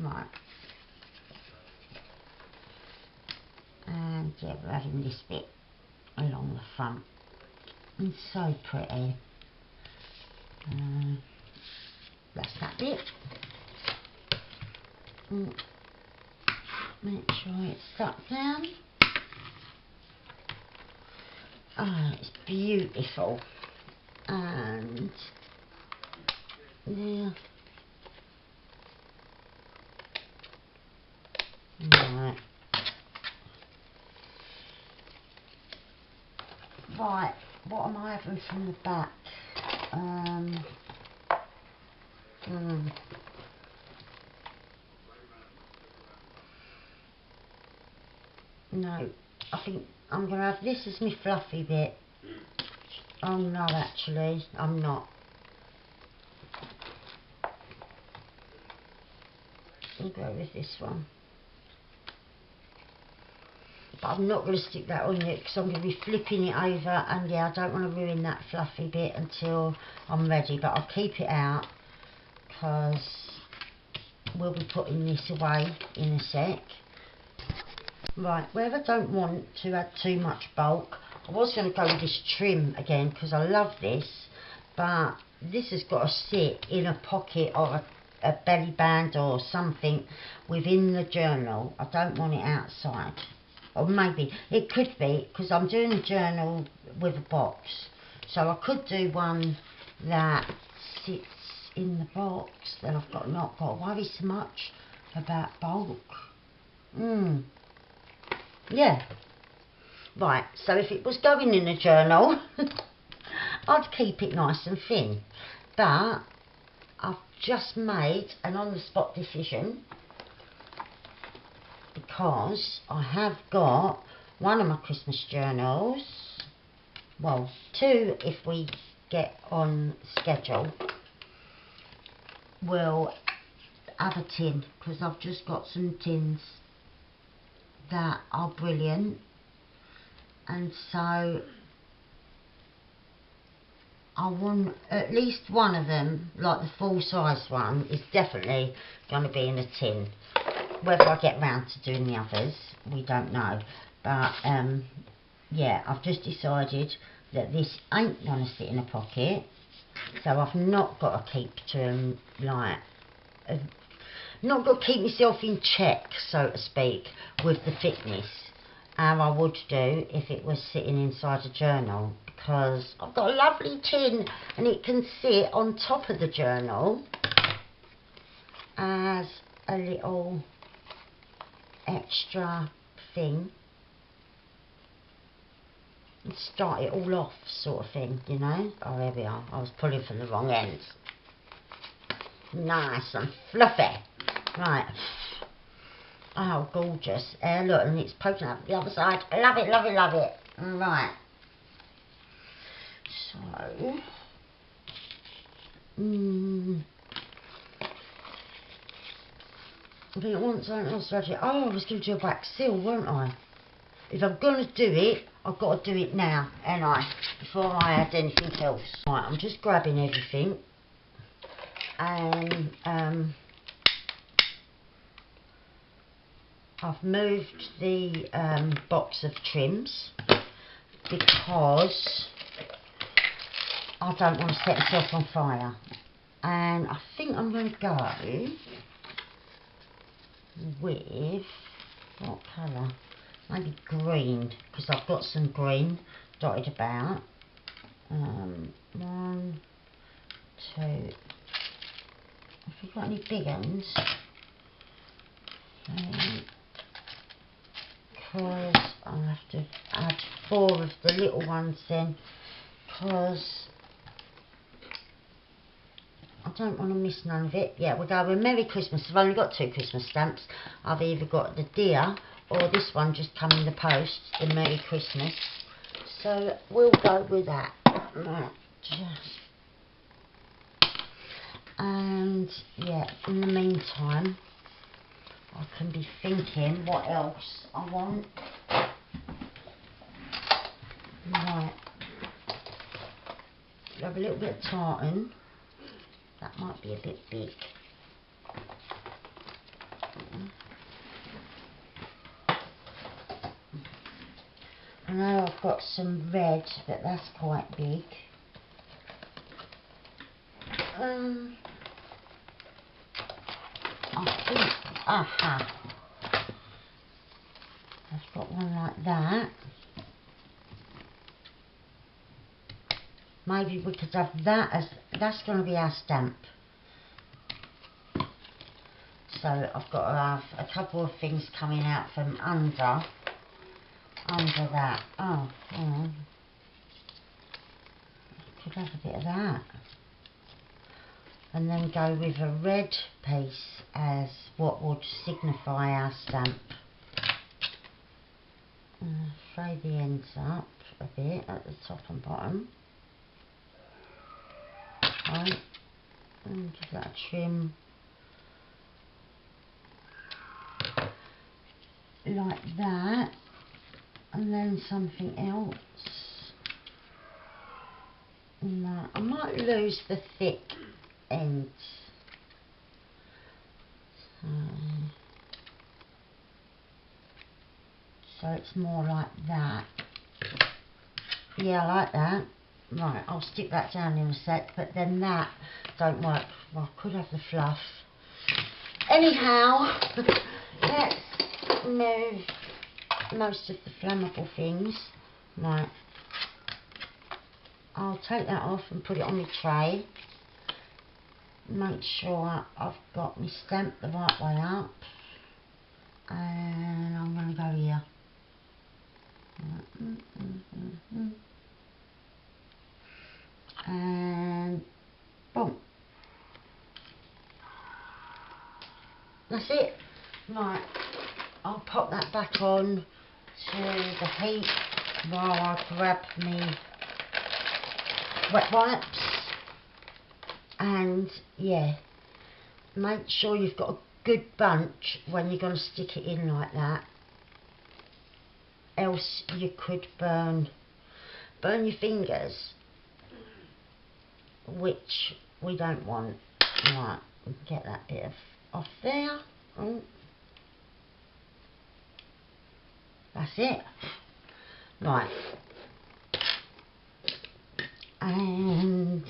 Right. And yeah, we're having this bit along the front. It's so pretty. That's that bit. Make sure it's stuck down. Ah, it's beautiful. And yeah. Right. Right, what am I having from the back? No, I think I'm going to have this as my fluffy bit. Oh no, actually, I'm not. I'll go with this one. But I'm not going to stick that on yet because I'm going to be flipping it over, and yeah, I don't want to ruin that fluffy bit until I'm ready, but I'll keep it out because we'll be putting this away in a sec. Right, where I don't want to add too much bulk, I was going to go with this trim again because I love this, but this has got to sit in a pocket or a belly band or something within the journal. I don't want it outside. Or maybe it could be because I'm doing a journal with a box, so I could do one that sits in the box. Then I've not got to worry so much about bulk. Yeah. Right, so if it was going in a journal, I'd keep it nice and thin. But I've just made an on-the-spot decision because I have got one of my Christmas journals, well, two if we get on schedule, will have a tin because I've just got some tins that are brilliant, and so I want at least one of them, like the full size one, is definitely going to be in a tin. Whether I get round to doing the others, we don't know, but yeah, I've just decided that this ain't going to sit in a pocket, so I've not got to keep to like not got to keep myself in check, so to speak, with the thickness. how I would do if it was sitting inside a journal, because I've got a lovely tin and it can sit on top of the journal as a little extra thing and start it all off, sort of thing, you know. Oh, there we are. I was pulling from the wrong end. Nice and fluffy. Right. Oh, gorgeous. Look, and it's poking up the other side. I love it, love it, love it. Right. So, I think I want something else to actually. Oh, I was going to do a back seal, weren't I? If I'm going to do it, I've got to do it now, ain't I? Before I add anything else. Right, I'm just grabbing everything. And I've moved the box of trims because I don't want to set myself on fire. And I think I'm going to go with, what colour? Maybe green, because I've got some green dotted about. 1, 2. Have you got any big ones? Because I'll have to add 4 of the little ones then, because I don't want to miss none of it. Yeah, we'll go with Merry Christmas. I've only got 2 Christmas stamps. I've either got the deer or this one just come in the post, the Merry Christmas. So we'll go with that. Right, and yeah, in the meantime, I can be thinking what else I want. Right, have a little bit of tartan. That might be a bit big. I know I've got some red, but that's quite big. I think, aha, I've got one like that. Maybe we could have that as, that's going to be our stamp. So I've got to have a couple of things coming out from under that. Oh, I could have a bit of that. And then go with a red piece as what would signify our stamp. Fray the ends up a bit at the top and bottom. Right, and give that a trim like that, and then something else. No, I might lose the thick ends. So it's more like that. Yeah, I like that. Right, I'll stick that down in a sec, but then that don't work. Well, I could have the fluff. Anyhow, let's move most of the flammable things. Right, I'll take that off and put it on my tray. Make sure I've got my stamp the right way up. And I'm going to go here. And boom. That's it. Right, I'll pop that back on to the heat while I grab me wet wipes. And yeah, make sure you've got a good bunch when you're going to stick it in like that, else you could burn your fingers, which we don't want. Right, get that bit off there. Oh. That's it. Right, and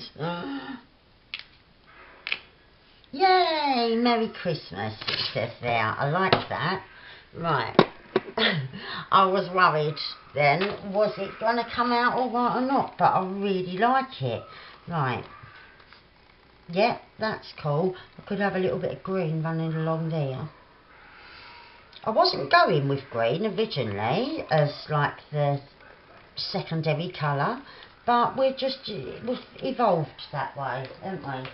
yay, Merry Christmas, it says there. I like that. Right, I was worried then, was it going to come out all right or not, but I really like it. Right, yeah, that's cool. I could have a little bit of green running along there. I wasn't going with green originally as like the secondary colour, but we've evolved that way, haven't we?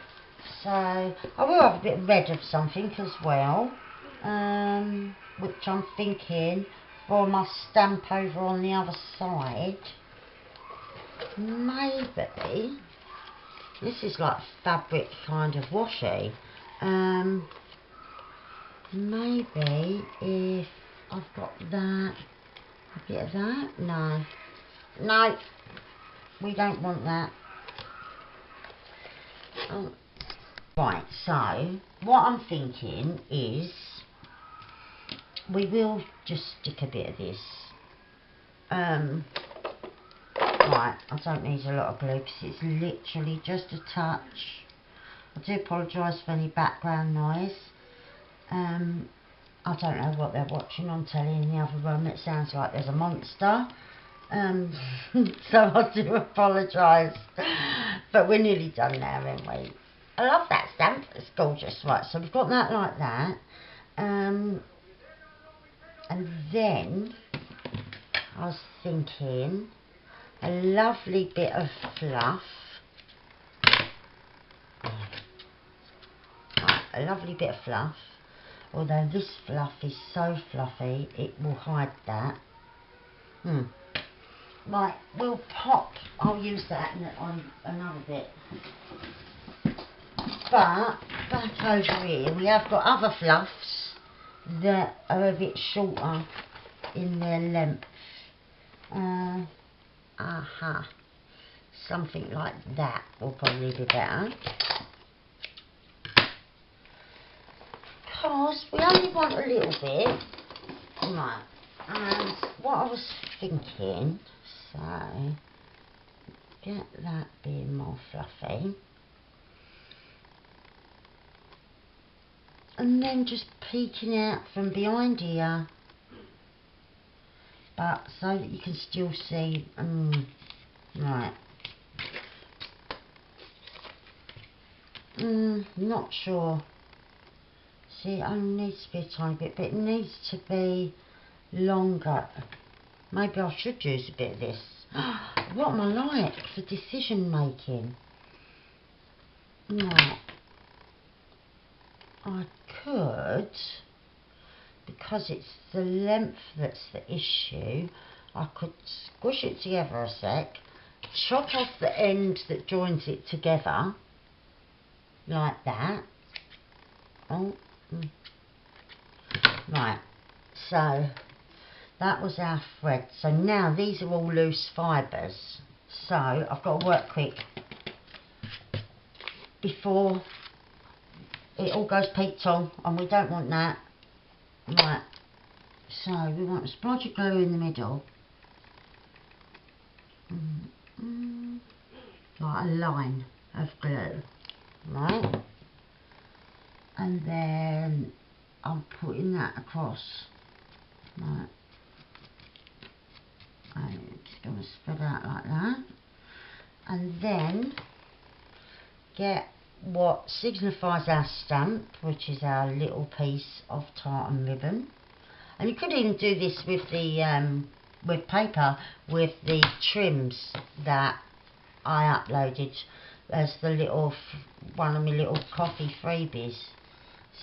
So I will have a bit of red of something as well, which I'm thinking for my stamp over on the other side. Maybe this is like fabric kind of washi. Maybe if I've got that, a bit of that. No, we don't want that. Right, so what I'm thinking is we will just stick a bit of this. Right, I don't need a lot of glue because it's literally just a touch. I do apologise for any background noise. I don't know what they're watching on telly in the other room. It sounds like there's a monster. So I do apologise. But we're nearly done now, aren't we? I love that stamp. It's gorgeous. Right, so we've got that like that. And then I was thinking a lovely bit of fluff. Right, a lovely bit of fluff. Although this fluff is so fluffy, it will hide that. Right, we'll pop. I'll use that on another bit. But back over here, we have got other fluffs that are a bit shorter in their length. Something like that will probably be better. Because we only want a little bit. Right, and what I was thinking, so get that being more fluffy. And then just peeking out from behind here. But so that you can still see, right. Not sure. See, it only needs to be a tiny bit, but it needs to be longer. Maybe I should use a bit of this. What am I like for decision making? Right. I could, because it's the length that's the issue, I could squish it together a sec, chop off the end that joins it together, like that. Right, so that was our thread. So now these are all loose fibres. So I've got to work quick before it all goes peaked on, and we don't want that. Right, so we want a splodge of glue in the middle. Like a line of glue. Right, and then I'm putting that across. Right, I'm just going to spread out like that, and then get what signifies our stamp, which is our little piece of tartan ribbon. And you could even do this with the with paper, with the trims that I uploaded as the little one of my little coffee freebies.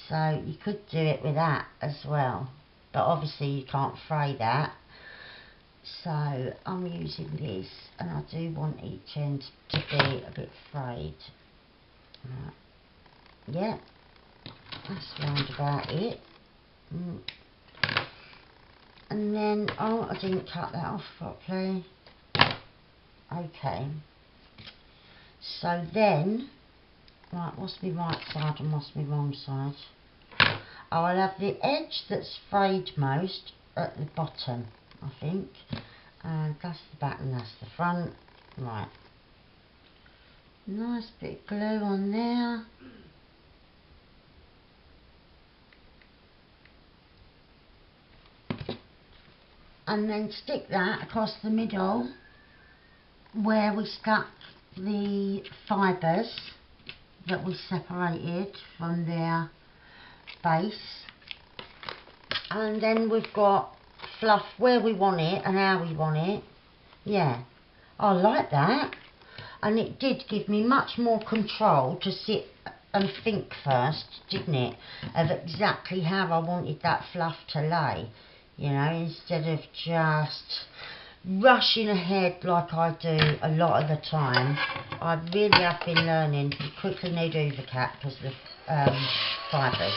So you could do it with that as well, but obviously you can't fray that. So I'm using this, and I do want each end to be a bit frayed. Right. Yeah, that's round about it. And then, oh, I didn't cut that off properly. Okay. So then, right, what's my right side and what's my wrong side? Oh, I'll have the edge that's frayed most at the bottom, I think. And that's the back and that's the front. Right. Nice bit of glue on there. and then stick that across the middle where we stuck the fibres that we separated from their base. And then we've got fluff where we want it and how we want it. Yeah, I like that. And it did give me much more control to sit and think first, didn't it, of exactly how I wanted that fluff to lay, you know, instead of just rushing ahead like I do a lot of the time. I really have been learning you quickly need overcat because of the fibres.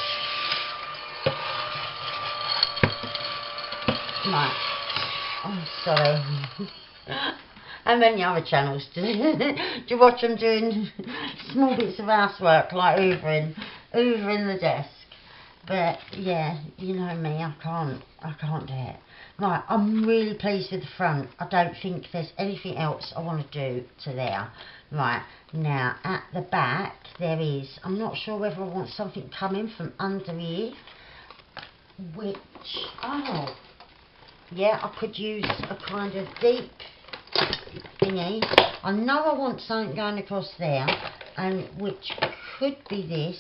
Right, I'm sorry. And many other channels to watch them doing small bits of housework like hoovering the desk. But yeah, you know me, I can't do it. Right, I'm really pleased with the front. I don't think there's anything else I want to do to there. Right, now at the back there is, I'm not sure whether I want something coming from under here, which, oh, yeah, I could use a kind of deep thingy. I know I want something going across there, and which could be this,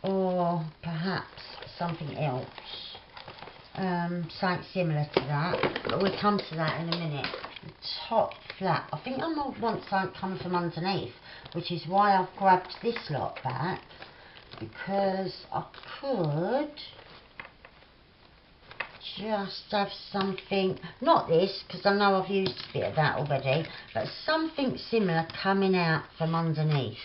or perhaps something else, something similar to that, but we'll come to that in a minute. The top flat, I think I might want something coming from underneath, which is why I've grabbed this lot back, because I could just have something, not this, because I know I've used a bit of that already, but something similar coming out from underneath.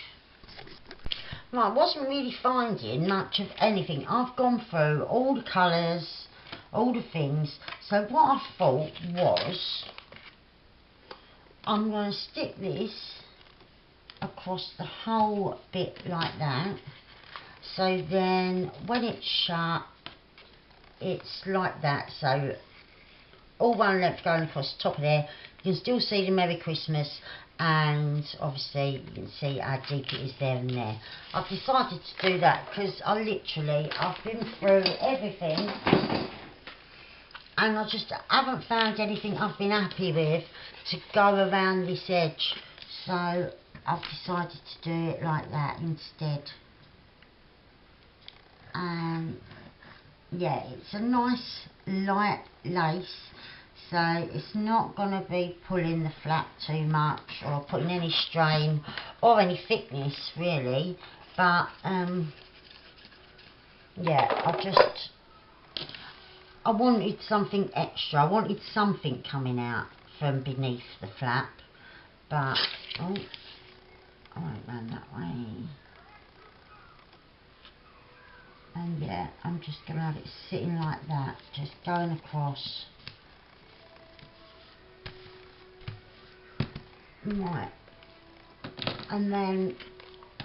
Right, I wasn't really finding much of anything. I've gone through all the colours, all the things, so what I thought was, I'm going to stick this across the whole bit like that, so then when it's shut, it's like that, so all one length going across the top of there. You can still see the Merry Christmas, and obviously you can see how deep it is there and there. I've decided to do that because I've been through everything and I just haven't found anything I've been happy with to go around this edge, so I've decided to do it like that instead. And yeah, it's a nice light lace, so it's not going to be pulling the flap too much or putting any strain or any thickness really, but yeah, I wanted something extra. I wanted something coming out from beneath the flap, but oh, I won't run that way. And yeah, I'm just going to have it sitting like that, just going across. Right, and then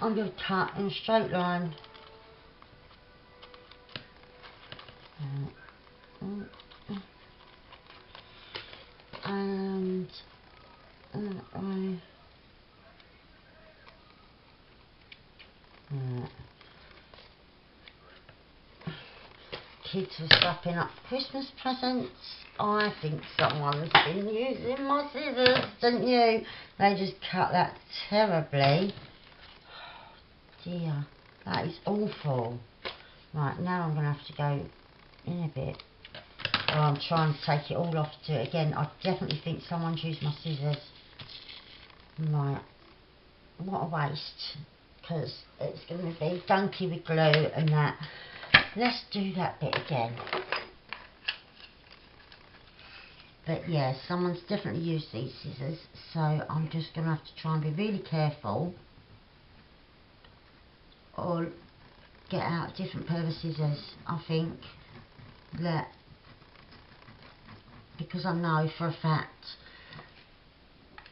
I'm going to cut in a straight line. And that way. Kids were wrapping up Christmas presents. I think someone's been using my scissors, didn't you? They just cut that terribly. Oh dear, that is awful. Right, now I'm going to have to go in a bit. Oh, I'm trying to take it all off to do it again. I definitely think someone's used my scissors. Right, what a waste, because it's going to be gunky with glue and that. Let's do that bit again. But yeah, someone's definitely used these scissors, so I'm just going to have to try and be really careful, or get out a different pair of scissors, I think, that, because I know for a fact,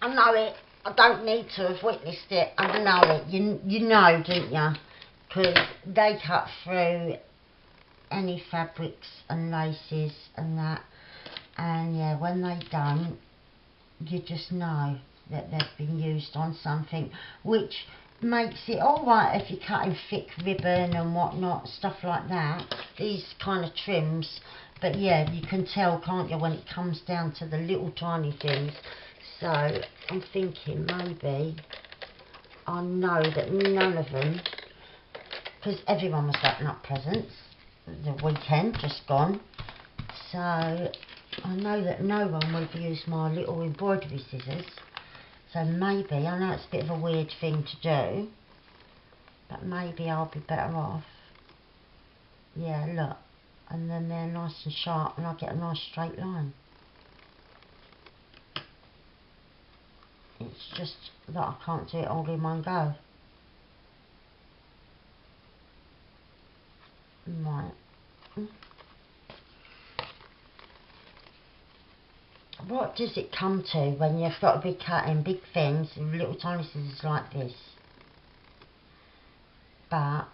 I know it, I don't need to have witnessed it, I know it, you know, don't you, because they cut through any fabrics and laces and that, and yeah, when they don't, you just know that they've been used on something, which makes it alright if you're cutting thick ribbon and whatnot, stuff like that, these kind of trims. But yeah, you can tell, can't you, when it comes down to the little tiny things. So I'm thinking maybe, I know that none of them, because everyone was wrapping up presents the weekend just gone, so I know that no one would have used my little embroidery scissors. So maybe, I know it's a bit of a weird thing to do, but maybe I'll be better off. Yeah, look, and then they're nice and sharp and I get a nice straight line. It's just that I can't do it all in one go. Right. What does it come to when you've got to be cutting big things with little tiny scissors like this? But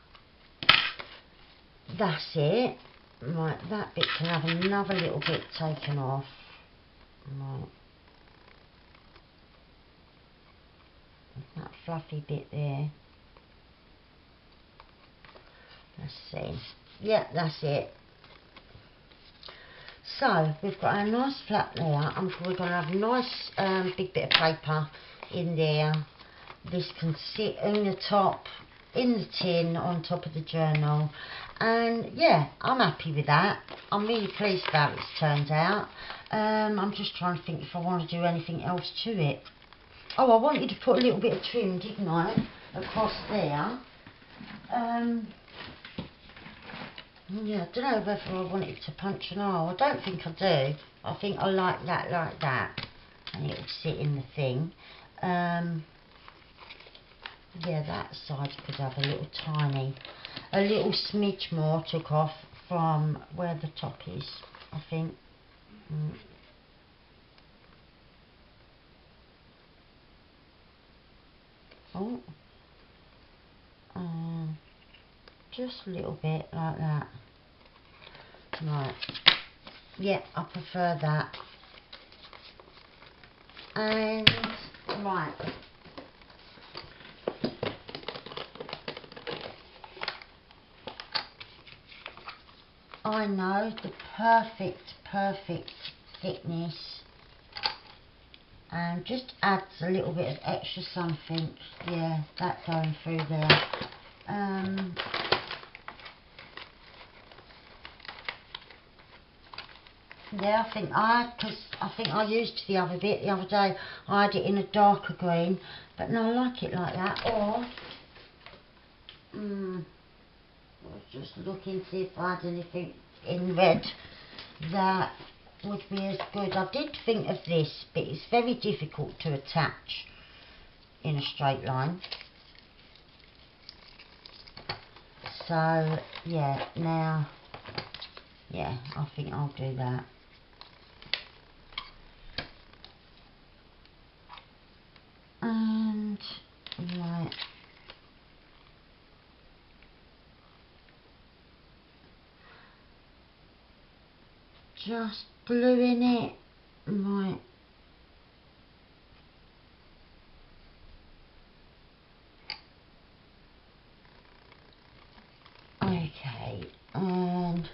that's it. Right, that bit can have another little bit taken off. Right. That fluffy bit there. Let's see. Yeah, that's it. So we've got a nice flap there, and we're going to have a nice big bit of paper in there. This can sit in the top, in the tin, on top of the journal, and yeah, I'm happy with that. I'm really pleased with how it's turned out. I'm just trying to think if I want to do anything else to it. Oh, I wanted to put a little bit of trim, didn't I, across there. Yeah, I don't know whether I want it to punch an hole. I don't think I do. I think I like that, and it'll sit in the thing. Yeah, that side could have a little smidge more took off from where the top is, I think. Oh, just a little bit like that. Right, yeah, I prefer that. And right, I know the perfect thickness, and just adds a little bit of extra something. Yeah, that going through there. Yeah, I think I used the other bit the other day. I had it in a darker green, but no, I like it like that. Or I was just looking to see if I had anything in red that would be as good. I did think of this, but it's very difficult to attach in a straight line. So yeah, now, yeah, I think I'll do that. And right, just gluing it. Right, okay, and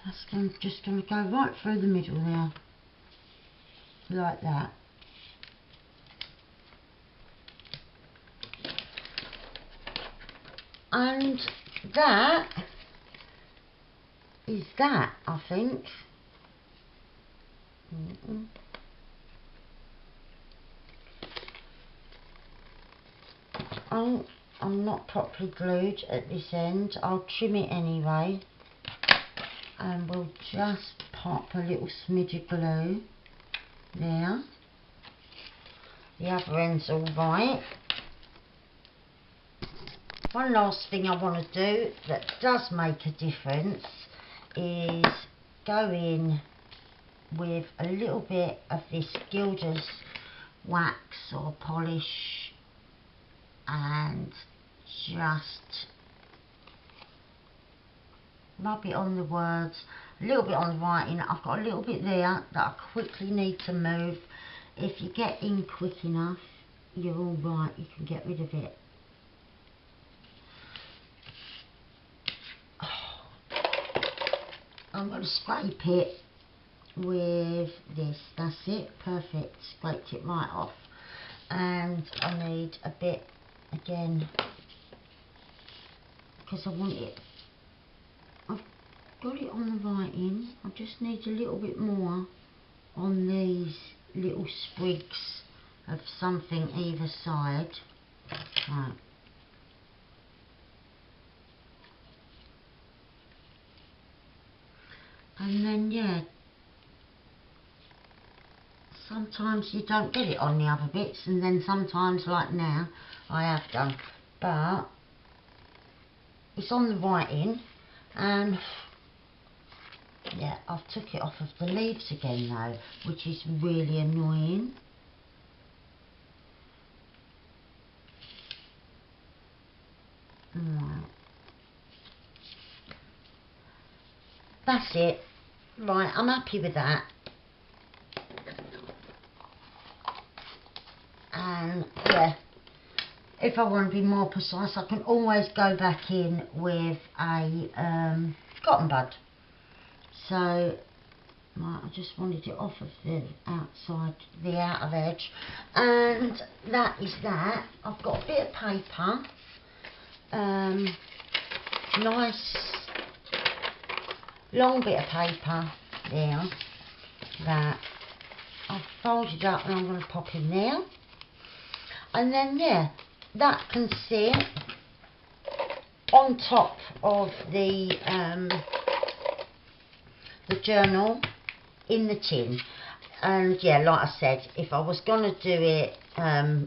that's just going to go right through the middle there, like that. And that is that, I think. I'm not properly glued at this end. I'll trim it anyway, and we'll just pop a little smidge of glue there. The other end's all right. One last thing I want to do that does make a difference is go in with a little bit of this Gilda's wax or polish, and just rub it on the words, a little bit on the writing. I've got a little bit there that I quickly need to move. If you get in quick enough, you're all right, you can get rid of it. I'm going to scrape it with this. That's it, perfect. Scraped it right off. And I need a bit again, because I want it, I've got it on the writing, I just need a little bit more on these little sprigs of something either side. Right. And then, yeah, sometimes you don't get it on the other bits, and then sometimes, like now, I have done. But it's on the writing, and yeah, I've took it off of the leaves again though, which is really annoying. Right. That's it. Right, I'm happy with that. And yeah, if I want to be more precise, I can always go back in with a cotton bud. So, right, I just wanted it off of the outside, the outer edge, and that is that. I've got a bit of paper, nice long bit of paper there that I've folded up, and I'm going to pop in there. And then, yeah, that can sit on top of the journal in the tin. And yeah, like I said, if I was going to do it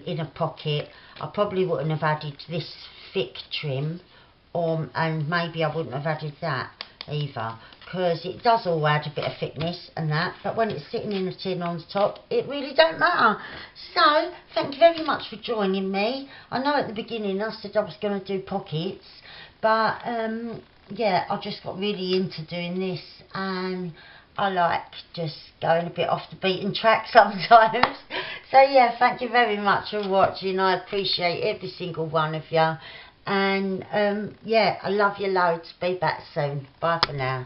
in a pocket, I probably wouldn't have added this thick trim, and maybe I wouldn't have added that either, because it does all add a bit of thickness and that, but when it's sitting in a tin on the top, it really don't matter. So thank you very much for joining me. I know at the beginning I said I was going to do pockets, but yeah, I just got really into doing this, and I like just going a bit off the beaten track sometimes. So yeah, thank you very much for watching. I appreciate every single one of you. And yeah, I love you loads. Be back soon. Bye for now.